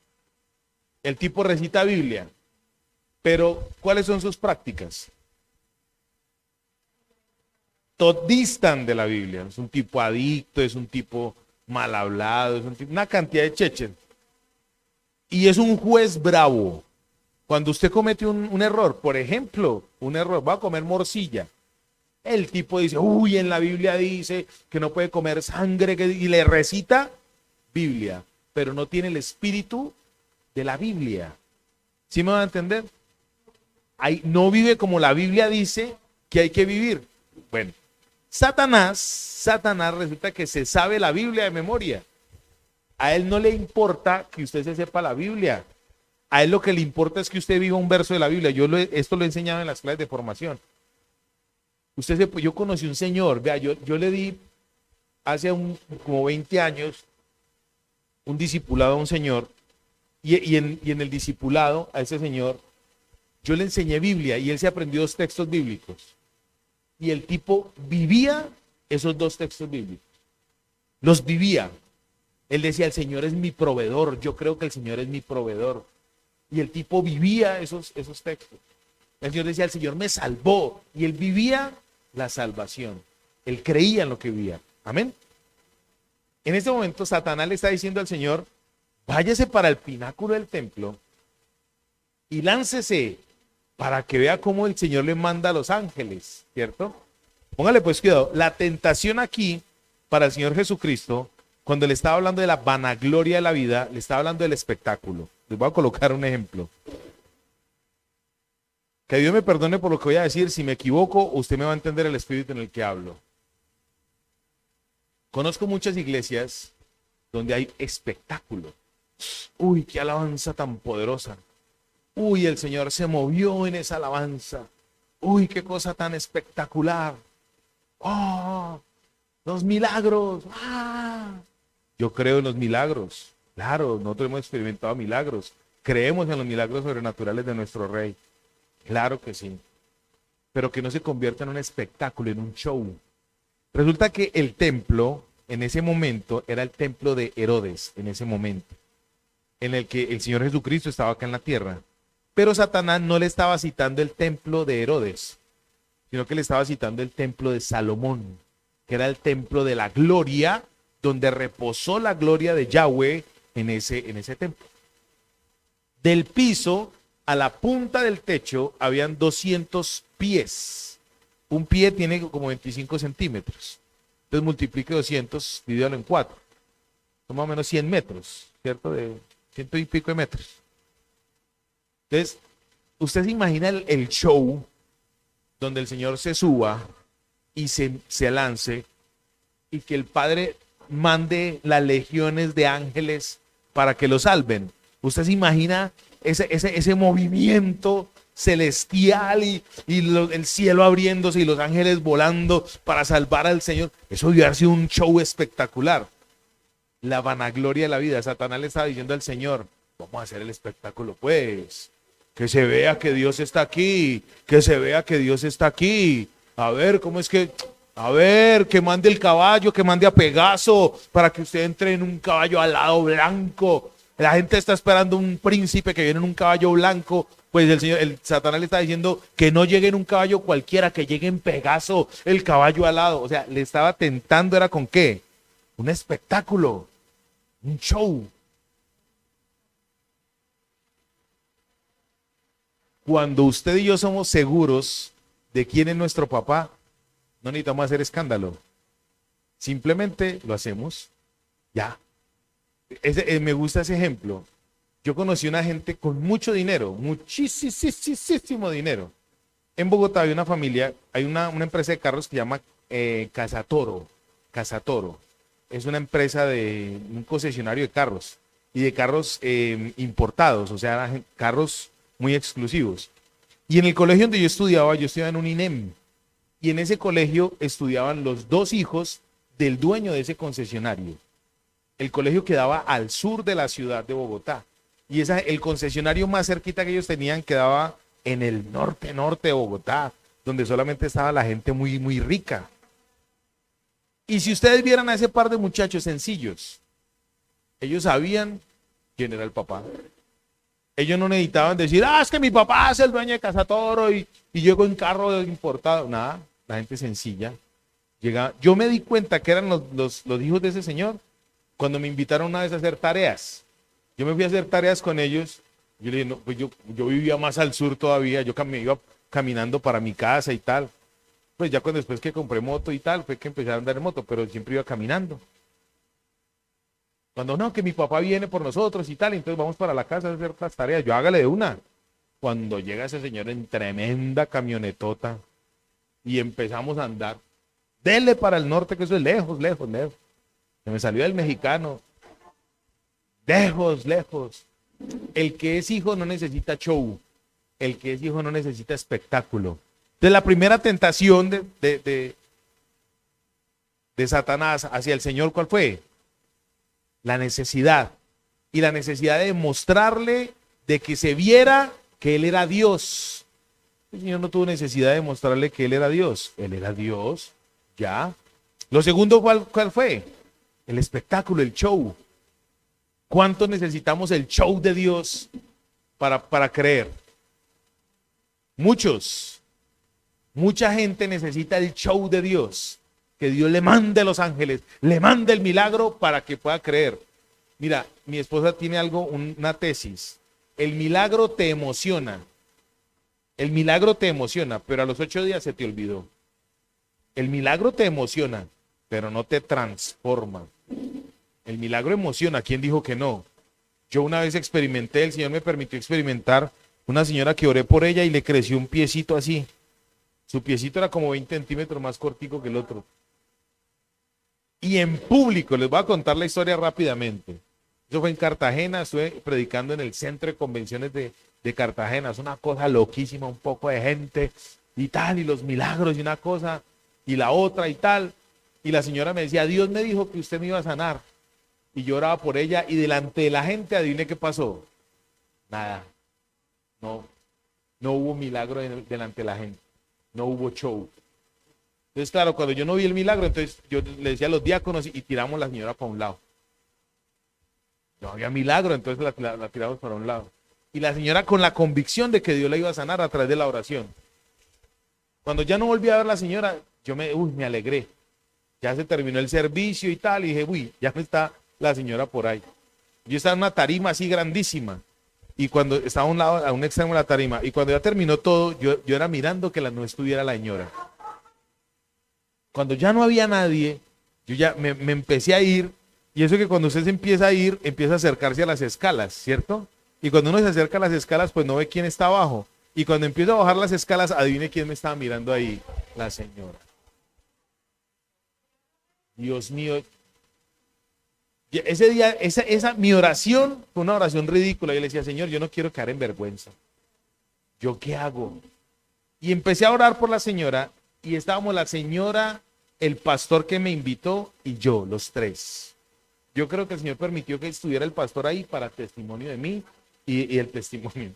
El tipo recita Biblia, pero ¿cuáles son sus prácticas? Distan de la Biblia. Es un tipo adicto, es un tipo mal hablado, es una cantidad de chechen. Y es un juez bravo. Cuando usted comete un error, por ejemplo, va a comer morcilla. El tipo dice, uy, en la Biblia dice que no puede comer sangre, y le recita Biblia, pero no tiene el espíritu de la Biblia. ¿Sí me van a entender? No vive como la Biblia dice que hay que vivir. Bueno, Satanás resulta que se sabe la Biblia de memoria. A él no le importa que usted se sepa la Biblia. A él lo que le importa es que usted viva un verso de la Biblia. Esto lo he enseñado en las clases de formación. Yo conocí un señor, vea, yo le di hace como 20 años un discipulado a un señor y en el discipulado a ese señor yo le enseñé Biblia y él se aprendió 2 textos bíblicos. Y el tipo vivía esos 2 textos bíblicos. Los vivía. Él decía, el Señor es mi proveedor, yo creo que el Señor es mi proveedor. Y el tipo vivía esos textos. El Señor decía, el Señor me salvó. Y él vivía la salvación. Él creía en lo que vivía. Amén. En este momento Satanás le está diciendo al Señor, váyase para el pináculo del templo y láncese para que vea cómo el Señor le manda a los ángeles, ¿cierto? Póngale pues cuidado. La tentación aquí para el Señor Jesucristo, cuando le estaba hablando de la vanagloria de la vida, le estaba hablando del espectáculo. Les voy a colocar un ejemplo. Que Dios me perdone por lo que voy a decir. Si me equivoco, usted me va a entender el espíritu en el que hablo. Conozco muchas iglesias donde hay espectáculo. Uy, qué alabanza tan poderosa. Uy, el Señor se movió en esa alabanza. Uy, qué cosa tan espectacular. Oh, los milagros. Ah. Yo creo en los milagros. Claro, nosotros hemos experimentado milagros. Creemos en los milagros sobrenaturales de nuestro Rey. Claro que sí. Pero que no se convierta en un espectáculo, en un show. Resulta que el templo, en ese momento, era el templo de Herodes, en ese momento, en el que el Señor Jesucristo estaba acá en la tierra. Pero Satanás no le estaba citando el templo de Herodes, sino que le estaba citando el templo de Salomón, que era el templo de la gloria, donde reposó la gloria de Yahweh en ese templo. Del piso a la punta del techo habían 200 pies. Un pie tiene como 25 centímetros. Entonces multiplique 200, divídalo en 4. Son más o menos 100 metros, ¿cierto? De 100 y pico de metros. Entonces, usted se imagina el show donde el Señor se suba y se lance y que el Padre mande las legiones de ángeles para que lo salven. Usted se imagina ese movimiento celestial y el cielo abriéndose y los ángeles volando para salvar al Señor. Eso debió haber sido un show espectacular. la vanagloria de la vida. Satanás le estaba diciendo al Señor, vamos a hacer el espectáculo pues, que se vea que Dios está aquí, que se vea que Dios está aquí. A ver, ¿cómo es que? A ver, que mande el caballo, que mande a Pegaso, para que usted entre en un caballo alado blanco. La gente está esperando un príncipe que viene en un caballo blanco. Pues el Satanás le está diciendo que no llegue en un caballo cualquiera, que llegue en Pegaso, el caballo alado. O sea, le estaba tentando, ¿era con qué? Un espectáculo, un show. Cuando usted y yo somos seguros de quién es nuestro papá, no necesitamos hacer escándalo. Simplemente lo hacemos. Ya. Me gusta ese ejemplo. Yo conocí una gente con mucho dinero, muchísimo dinero. En Bogotá hay una familia, hay una empresa de carros que se llama Casatoro. Casatoro. Es una empresa de un concesionario de carros y de carros importados, o sea, carros muy exclusivos. Y en el colegio donde yo estudiaba en un INEM. Y en ese colegio estudiaban los dos hijos del dueño de ese concesionario. El colegio quedaba al sur de la ciudad de Bogotá. Y el concesionario más cerquita que ellos tenían quedaba en el norte de Bogotá, donde solamente estaba la gente muy rica. Y si ustedes vieran a ese par de muchachos sencillos, ellos sabían quién era el papá. Ellos no necesitaban decir, es que mi papá es el dueño de Casa Toro y llego en carro importado. Nada, la gente sencilla. Yo me di cuenta que eran los hijos de ese señor cuando me invitaron una vez a hacer tareas. Yo me fui a hacer tareas con ellos. Yo le dije, no, pues yo vivía más al sur todavía. Yo me iba caminando para mi casa y tal. Pues ya después que compré moto y tal, fue que empecé a andar en moto, pero siempre iba caminando. Cuando no, que mi papá viene por nosotros y tal, entonces vamos para la casa a hacer las tareas. Yo hágale de una. Cuando llega ese señor en tremenda camionetota y empezamos a andar, dele para el norte, que eso es lejos. Se me salió del mexicano. Lejos. El que es hijo no necesita show. El que es hijo no necesita espectáculo. Entonces la primera tentación de Satanás hacia el Señor, ¿cuál fue? La necesidad. Y la necesidad de mostrarle, de que se viera que Él era Dios. El Señor no tuvo necesidad de mostrarle que Él era Dios. Él era Dios, ya. Lo segundo, ¿cuál fue? El espectáculo, el show. ¿Cuánto necesitamos el show de Dios para creer? Mucha gente necesita el show de Dios. Que Dios le mande los ángeles, le mande el milagro para que pueda creer. Mira, mi esposa tiene una tesis. El milagro te emociona. Pero a los 8 días se te olvidó. El milagro te emociona, pero no te transforma. El milagro emociona. ¿Quién dijo que no? Yo una vez experimenté, el Señor me permitió experimentar una señora que oré por ella y le creció un piecito así. Su piecito era como 20 centímetros más cortico que el otro. Y en público, les voy a contar la historia rápidamente. Eso fue en Cartagena, estuve predicando en el centro de convenciones de Cartagena. Es una cosa loquísima, un poco de gente y tal, y los milagros y una cosa y la otra y tal. Y la señora me decía, Dios me dijo que usted me iba a sanar. Y yo oraba por ella y delante de la gente, adivine qué pasó. Nada. No hubo milagro delante de la gente. No hubo show. Entonces, claro, cuando yo no vi el milagro, entonces yo le decía a los diáconos y tiramos a la señora para un lado. No había milagro, entonces la tiramos para un lado. Y la señora con la convicción de que Dios la iba a sanar a través de la oración. Cuando ya no volví a ver a la señora, yo me alegré. Ya se terminó el servicio y tal, y dije, ya no está la señora por ahí. Yo estaba en una tarima así grandísima. Y cuando estaba a un extremo de la tarima, y cuando ya terminó todo, yo era mirando que no estuviera la señora. Cuando ya no había nadie, yo ya me empecé a ir, y eso que cuando usted se empieza a ir, empieza a acercarse a las escalas, ¿cierto? Y cuando uno se acerca a las escalas, pues no ve quién está abajo. Y cuando empiezo a bajar las escalas, adivine quién me estaba mirando ahí, la señora. Dios mío. Ese día, mi oración fue una oración ridícula. Yo le decía, Señor, yo no quiero quedar en vergüenza. ¿Yo qué hago? Y empecé a orar por la señora, y estábamos la señora, el pastor que me invitó y yo, los tres. Yo creo que el Señor permitió que estuviera el pastor ahí para testimonio de mí y el testimonio.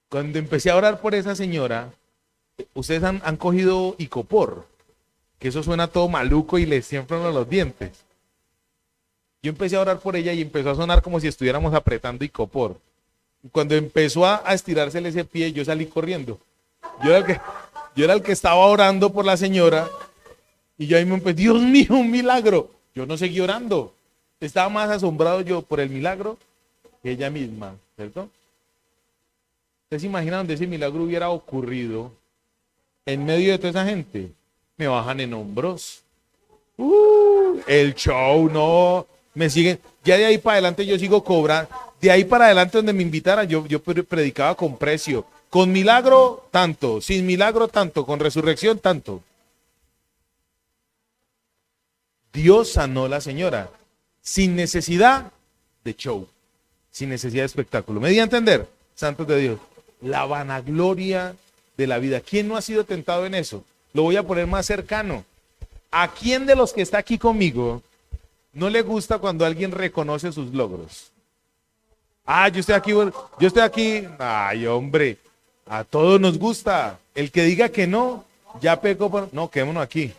Cuando empecé a orar por esa señora, ustedes han cogido icopor, que eso suena todo maluco y les siembran los dientes. Yo empecé a orar por ella y empezó a sonar como si estuviéramos apretando icopor. Cuando empezó a estirársele ese pie, yo salí corriendo. Yo era el que estaba orando por la señora y yo ahí me empecé, Dios mío, un milagro. Yo no seguí orando. Estaba más asombrado yo por el milagro que ella misma, ¿cierto? ¿Ustedes se imaginan donde ese milagro hubiera ocurrido en medio de toda esa gente? Me bajan en hombros. El show, no. Me siguen. Ya de ahí para adelante yo sigo cobrando. De ahí para adelante donde me invitaran, yo predicaba con precio. Con milagro, tanto. Sin milagro, tanto. Con resurrección, tanto. Dios sanó a la señora. Sin necesidad de show. Sin necesidad de espectáculo. ¿Me di a entender? Santos de Dios. La vanagloria de la vida. ¿Quién no ha sido tentado en eso? Lo voy a poner más cercano. ¿A quién de los que está aquí conmigo no le gusta cuando alguien reconoce sus logros? Yo estoy aquí. Ay, hombre, a todos nos gusta. El que diga que no, ya pecó por... No, quedémonos aquí.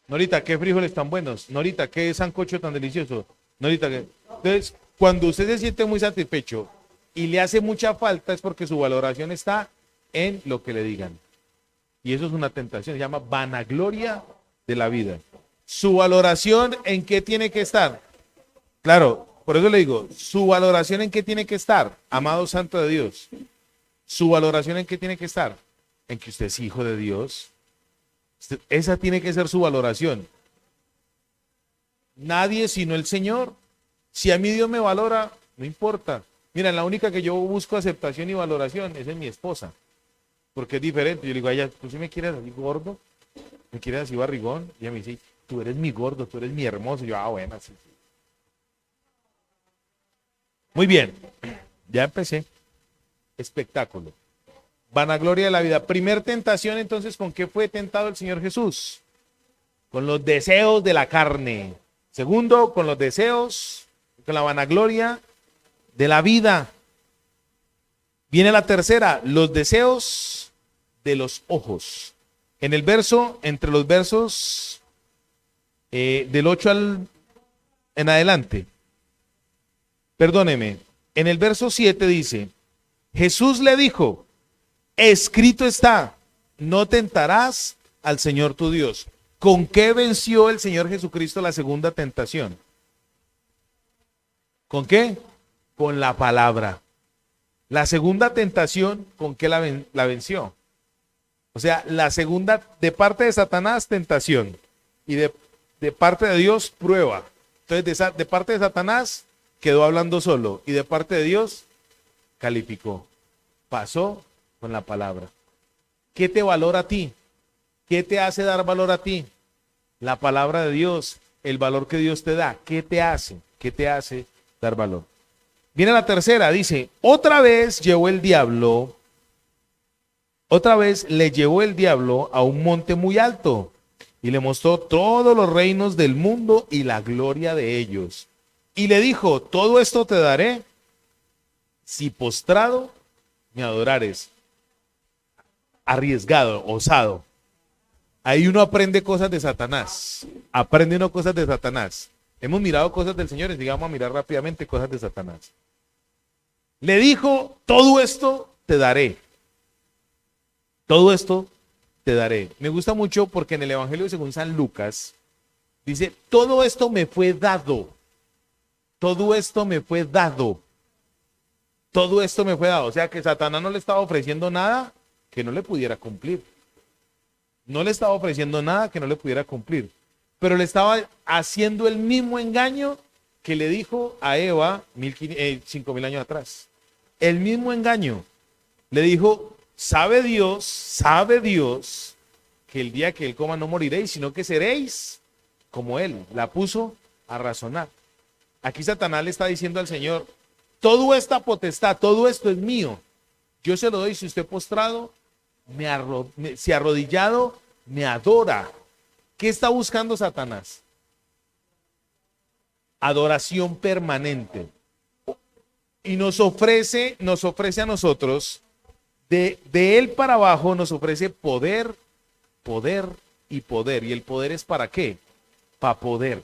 Norita, qué frijoles tan buenos. Norita, qué sancocho tan delicioso. Norita, qué... Entonces, cuando usted se siente muy satisfecho y le hace mucha falta es porque su valoración está en lo que le digan. Y eso es una tentación, se llama vanagloria de la vida. Su valoración en qué tiene que estar. Claro, por eso le digo, su valoración en qué tiene que estar, amado santo de Dios. Su valoración en qué tiene que estar, en que usted es hijo de Dios. Esa tiene que ser su valoración. Nadie sino el Señor. Si a mí Dios me valora, no importa. Mira, la única que yo busco aceptación y valoración es en mi esposa. Porque es diferente. Yo le digo a ella, ¿tú sí me quieres así gordo? ¿Me quieres así barrigón? Y ella me dice, tú eres mi gordo, tú eres mi hermoso. Y yo, bueno, sí. Muy bien. Ya empecé. Espectáculo. Vanagloria de la vida. Primer tentación, entonces, ¿con qué fue tentado el Señor Jesús? Con los deseos de la carne. Segundo, con los deseos, con la vanagloria de la vida. Viene la tercera, los deseos de los ojos. En el verso, entre los versos del 8 en adelante, perdóneme, en el verso 7 dice, Jesús le dijo, escrito está, no tentarás al Señor tu Dios. ¿Con qué venció el Señor Jesucristo la segunda tentación? ¿Con qué? Con la palabra. La segunda tentación, ¿con qué la venció? O sea, la segunda, de parte de Satanás, tentación. Y de parte de Dios, prueba. Entonces, de parte de Satanás, quedó hablando solo. Y de parte de Dios, calificó. Pasó con la palabra. ¿Qué te valora a ti? ¿Qué te hace dar valor a ti? La palabra de Dios, el valor que Dios te da. ¿Qué te hace? ¿Qué te hace dar valor? Viene la tercera, dice, otra vez le llevó el diablo a un monte muy alto y le mostró todos los reinos del mundo y la gloria de ellos. Y le dijo, todo esto te daré si postrado me adorares. Arriesgado, osado. Ahí uno aprende cosas de Satanás. Aprende uno cosas de Satanás. Hemos mirado cosas del Señor y digamos a mirar rápidamente cosas de Satanás. Le dijo, todo esto te daré. Todo esto te daré. Me gusta mucho porque en el Evangelio según San Lucas dice, todo esto me fue dado. Todo esto me fue dado. Todo esto me fue dado. O sea que Satanás no le estaba ofreciendo nada que no le pudiera cumplir. No le estaba ofreciendo nada que no le pudiera cumplir. Pero le estaba haciendo el mismo engaño que le dijo a Eva 5.000 años atrás. El mismo engaño. Le dijo, sabe Dios que el día que él coma no moriréis, sino que seréis como él. La puso a razonar. Aquí Satanás le está diciendo al Señor, toda esta potestad, todo esto es mío. Yo se lo doy si usted postrado, si arrodillado, me adora. ¿Qué está buscando Satanás? Adoración permanente. Y nos ofrece a nosotros, de él para abajo, nos ofrece poder, poder y poder. ¿Y el poder es para qué? Para poder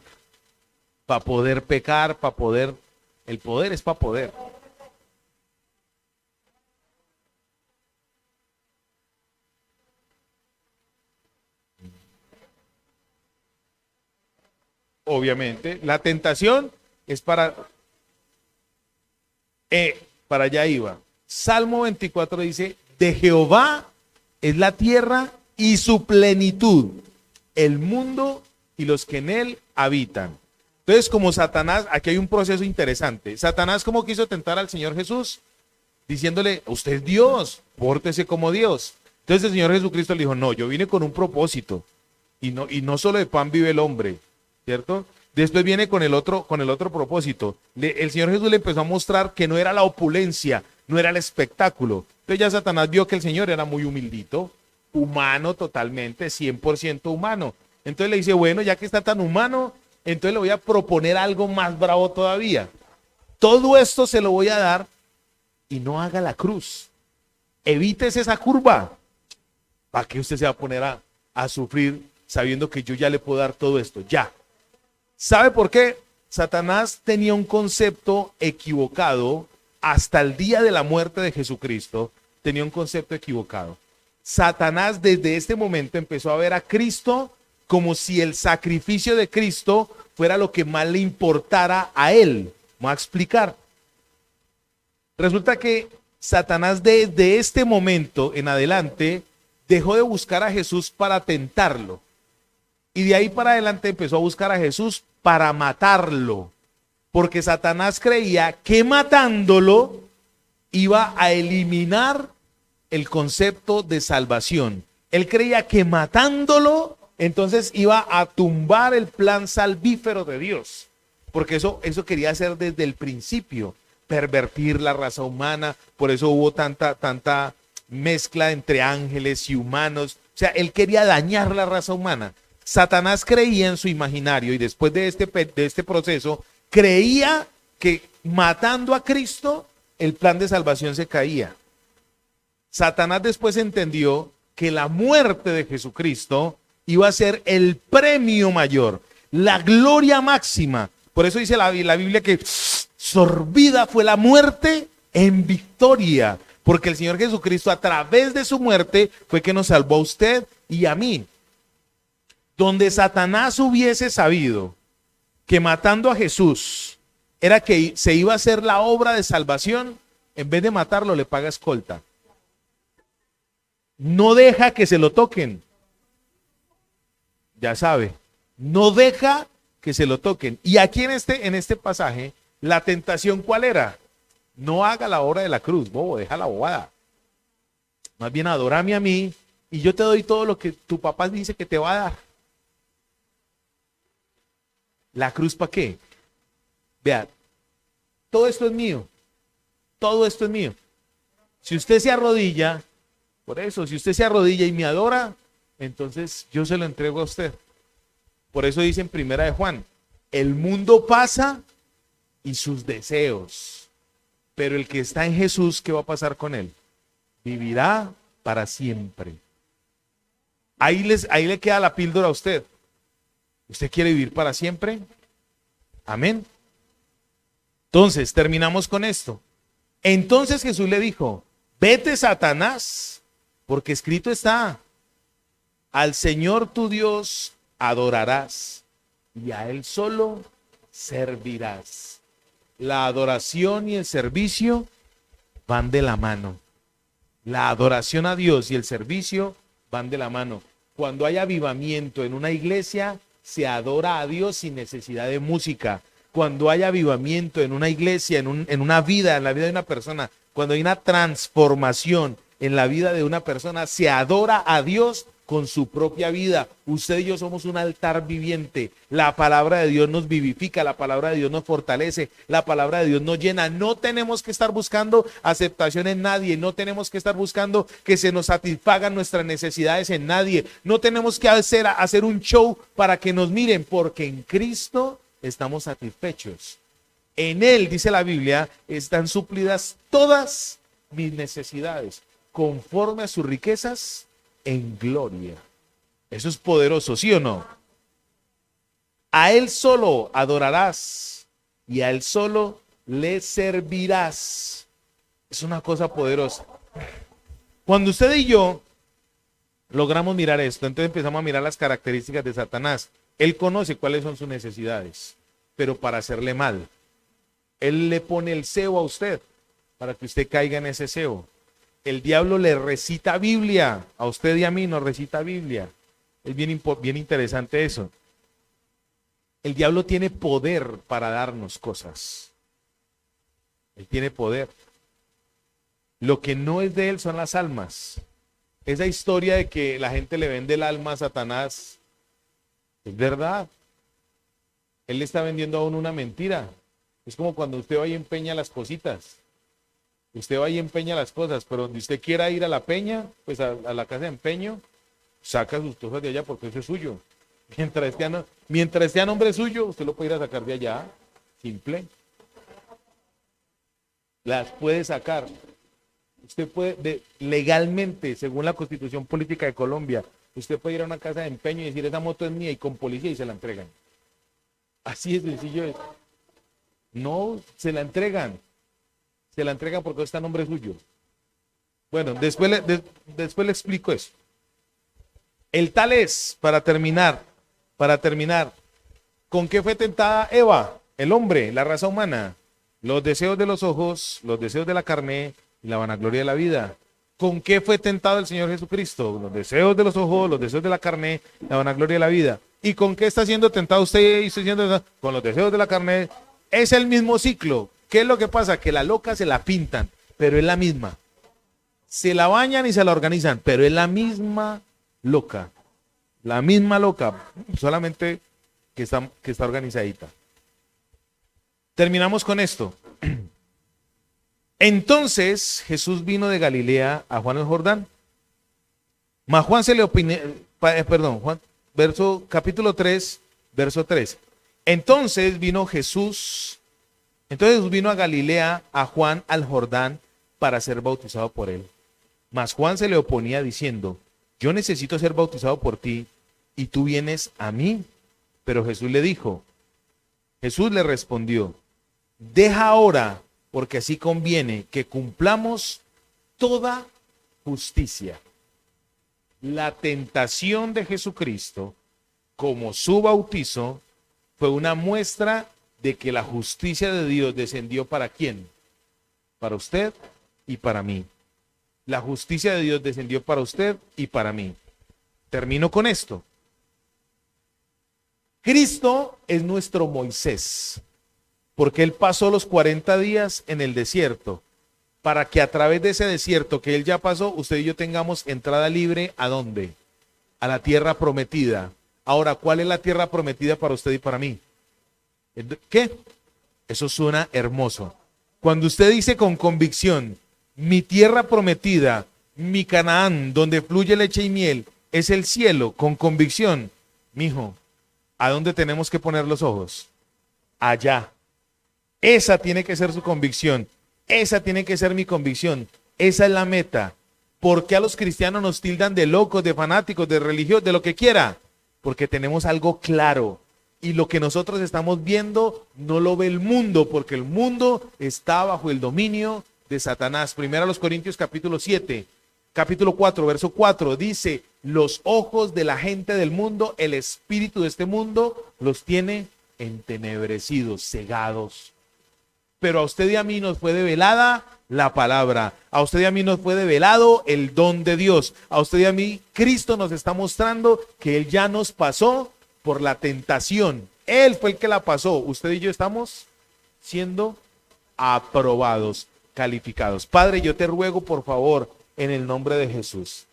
pecar, para poder, el poder es para poder. Obviamente, la tentación es para allá iba. Salmo 24 dice, de Jehová es la tierra y su plenitud, el mundo y los que en él habitan. Entonces, como Satanás, aquí hay un proceso interesante. Satanás, ¿cómo quiso tentar al Señor Jesús? Diciéndole, usted es Dios, pórtese como Dios. Entonces el Señor Jesucristo le dijo, no, yo vine con un propósito. Y no solo de pan vive el hombre, ¿cierto? Después viene con el otro propósito. El Señor Jesús le empezó a mostrar que no era la opulencia, no era el espectáculo. Entonces ya Satanás vio que el Señor era muy humildito, humano totalmente, 100% humano. Entonces le dice, bueno, ya que está tan humano, entonces le voy a proponer algo más bravo todavía. Todo esto se lo voy a dar y no haga la cruz. Evítese esa curva. ¿Para qué usted se va a poner a sufrir sabiendo que yo ya le puedo dar todo esto? Ya. ¿Sabe por qué? Satanás tenía un concepto equivocado hasta el día de la muerte de Jesucristo. Tenía un concepto equivocado. Satanás desde este momento empezó a ver a Cristo como si el sacrificio de Cristo fuera lo que más le importara a él. Voy a explicar. Resulta que Satanás desde este momento en adelante dejó de buscar a Jesús para tentarlo. Y de ahí para adelante empezó a buscar a Jesús para matarlo. Porque Satanás creía que matándolo iba a eliminar el concepto de salvación. Él creía que matándolo entonces iba a tumbar el plan salvífero de Dios. Porque eso quería hacer desde el principio. Pervertir la raza humana, por eso hubo tanta mezcla entre ángeles y humanos. O sea, él quería dañar la raza humana. Satanás creía en su imaginario y después de este proceso, creía que matando a Cristo, el plan de salvación se caía. Satanás después entendió que la muerte de Jesucristo iba a ser el premio mayor, la gloria máxima. Por eso dice la Biblia que sorbida fue la muerte en victoria, porque el Señor Jesucristo a través de su muerte fue que nos salvó a usted y a mí. Donde Satanás hubiese sabido que matando a Jesús era que se iba a hacer la obra de salvación, en vez de matarlo le paga escolta. No deja que se lo toquen. Ya sabe, no deja que se lo toquen. Y aquí en este pasaje, la tentación, ¿cuál era? No haga la obra de la cruz, bobo, deja la bobada. Más bien adórame a mí y yo te doy todo lo que tu papá dice que te va a dar. ¿La cruz para qué? Vea, todo esto es mío. Todo esto es mío. Si usted se arrodilla, por eso, si usted se arrodilla y me adora, entonces yo se lo entrego a usted. Por eso dice en Primera de Juan, el mundo pasa y sus deseos, pero el que está en Jesús, ¿qué va a pasar con él? Vivirá para siempre. Ahí le queda la píldora a usted. ¿Usted quiere vivir para siempre? Amén. Entonces, terminamos con esto. Entonces Jesús le dijo, vete Satanás, porque escrito está, al Señor tu Dios adorarás y a Él solo servirás. La adoración y el servicio van de la mano. La adoración a Dios y el servicio van de la mano. Cuando hay avivamiento en una iglesia, se adora a Dios sin necesidad de música. Cuando hay avivamiento en una iglesia, en una vida, en la vida de una persona, cuando hay una transformación en la vida de una persona, se adora a Dios con su propia vida. Usted y yo somos un altar viviente. La palabra de Dios nos vivifica, la palabra de Dios nos fortalece, la palabra de Dios nos llena. No tenemos que estar buscando aceptación en nadie, no tenemos que estar buscando que se nos satisfagan nuestras necesidades en nadie. No tenemos que hacer un show para que nos miren, porque en Cristo estamos satisfechos. En Él, dice la Biblia, están suplidas todas mis necesidades, conforme a sus riquezas en gloria. Eso es poderoso, ¿sí o no? A Él solo adorarás y a Él solo le servirás. Es una cosa poderosa. Cuando usted y yo logramos mirar esto, entonces empezamos a mirar las características de Satanás. Él conoce cuáles son sus necesidades, pero para hacerle mal. Él le pone el cebo a usted para que usted caiga en ese cebo. El diablo le recita Biblia, a usted y a mí nos recita Biblia. Es bien interesante eso. El diablo tiene poder para darnos cosas. Él tiene poder. Lo que no es de él son las almas. Esa historia de que la gente le vende el alma a Satanás, es verdad. Él le está vendiendo a uno una mentira. Es como cuando usted va y empeña las cositas. Usted va y empeña las cosas, pero donde usted quiera ir a la peña, pues a la casa de empeño, saca sus cosas de allá porque eso es suyo. Mientras esté a nombre suyo, usted lo puede ir a sacar de allá, simple. Las puede sacar. Usted puede, legalmente, según la Constitución Política de Colombia, usted puede ir a una casa de empeño y decir, esa moto es mía, y con policía y se la entregan. Así es sencillo es. No, se la entregan. Se la entregan porque está a nombre suyo. Bueno, después le explico eso. El tal es, para terminar, ¿con qué fue tentada Eva? El hombre, la raza humana. Los deseos de los ojos, los deseos de la carne y la vanagloria de la vida. ¿Con qué fue tentado el Señor Jesucristo? Los deseos de los ojos, los deseos de la carne, la vanagloria de la vida. ¿Y con qué está siendo tentado usted? Con los deseos de la carne. Es el mismo ciclo. ¿Qué es lo que pasa? Que la loca se la pintan, pero es la misma. Se la bañan y se la organizan, pero es la misma loca. La misma loca, solamente que está organizadita. Terminamos con esto. Entonces Jesús vino de Galilea a Juan el Jordán. Mas Juan se le opinó, capítulo 3, verso 3. Entonces vino a Galilea a Juan al Jordán para ser bautizado por él. Mas Juan se le oponía diciendo, yo necesito ser bautizado por ti y tú vienes a mí. Pero Jesús le respondió, deja ahora, porque así conviene que cumplamos toda justicia. La tentación de Jesucristo, como su bautizo, fue una muestra de que la justicia de Dios descendió ¿para quién? Para usted y para mí. La justicia de Dios descendió para usted y para mí. Termino con esto. Cristo es nuestro Moisés, porque Él pasó los 40 días en el desierto, para que a través de ese desierto que Él ya pasó, usted y yo tengamos entrada libre, ¿a dónde? A la tierra prometida. Ahora, ¿cuál es la tierra prometida para usted y para mí? ¿Qué? Eso suena hermoso. Cuando usted dice con convicción, mi tierra prometida, mi Canaán, donde fluye leche y miel, es el cielo, con convicción, mijo, ¿a dónde tenemos que poner los ojos? Allá. Esa tiene que ser su convicción. Esa tiene que ser mi convicción. Esa es la meta. ¿Por qué a los cristianos nos tildan de locos, de fanáticos, de religiosos, de lo que quiera? Porque tenemos algo claro. Y lo que nosotros estamos viendo no lo ve el mundo, porque el mundo está bajo el dominio de Satanás. Primero a los Corintios capítulo 4, verso 4, dice, los ojos de la gente del mundo, el espíritu de este mundo, los tiene entenebrecidos, cegados. Pero a usted y a mí nos fue develada la palabra. A usted y a mí nos fue develado el don de Dios. A usted y a mí, Cristo nos está mostrando que Él ya nos pasó por la tentación. Él fue el que la pasó. Usted y yo estamos siendo aprobados, calificados. Padre, yo te ruego, por favor, en el nombre de Jesús,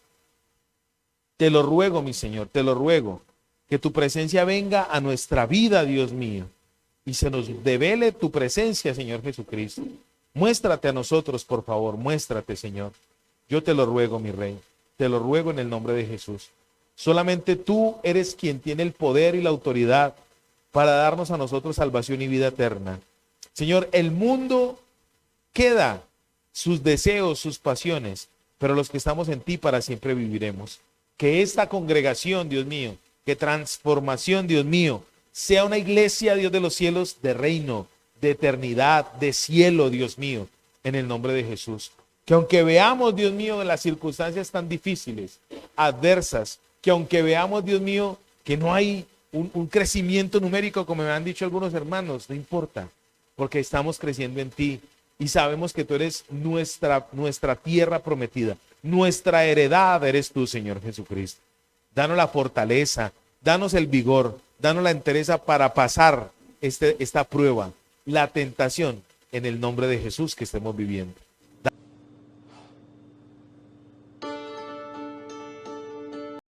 Te lo ruego, mi Señor, te lo ruego, que tu presencia venga a nuestra vida, Dios mío, y se nos devele tu presencia, Señor Jesucristo. Muéstrate a nosotros, por favor, muéstrate, Señor. Yo te lo ruego, mi Rey, te lo ruego en el nombre de Jesús. Solamente tú eres quien tiene el poder y la autoridad para darnos a nosotros salvación y vida eterna. Señor, el mundo queda, sus deseos, sus pasiones, pero los que estamos en ti para siempre viviremos. Que esta congregación, Dios mío, que transformación, Dios mío, sea una iglesia, Dios de los cielos, de reino, de eternidad, de cielo, Dios mío, en el nombre de Jesús. Que aunque veamos, Dios mío, las circunstancias tan difíciles, adversas, que aunque veamos, Dios mío, que no hay un crecimiento numérico, como me han dicho algunos hermanos, no importa, porque estamos creciendo en ti y sabemos que tú eres nuestra tierra prometida, nuestra heredad eres tú, Señor Jesucristo. Danos la fortaleza, danos el vigor, danos la entereza para pasar esta prueba, la tentación, en el nombre de Jesús que estemos viviendo.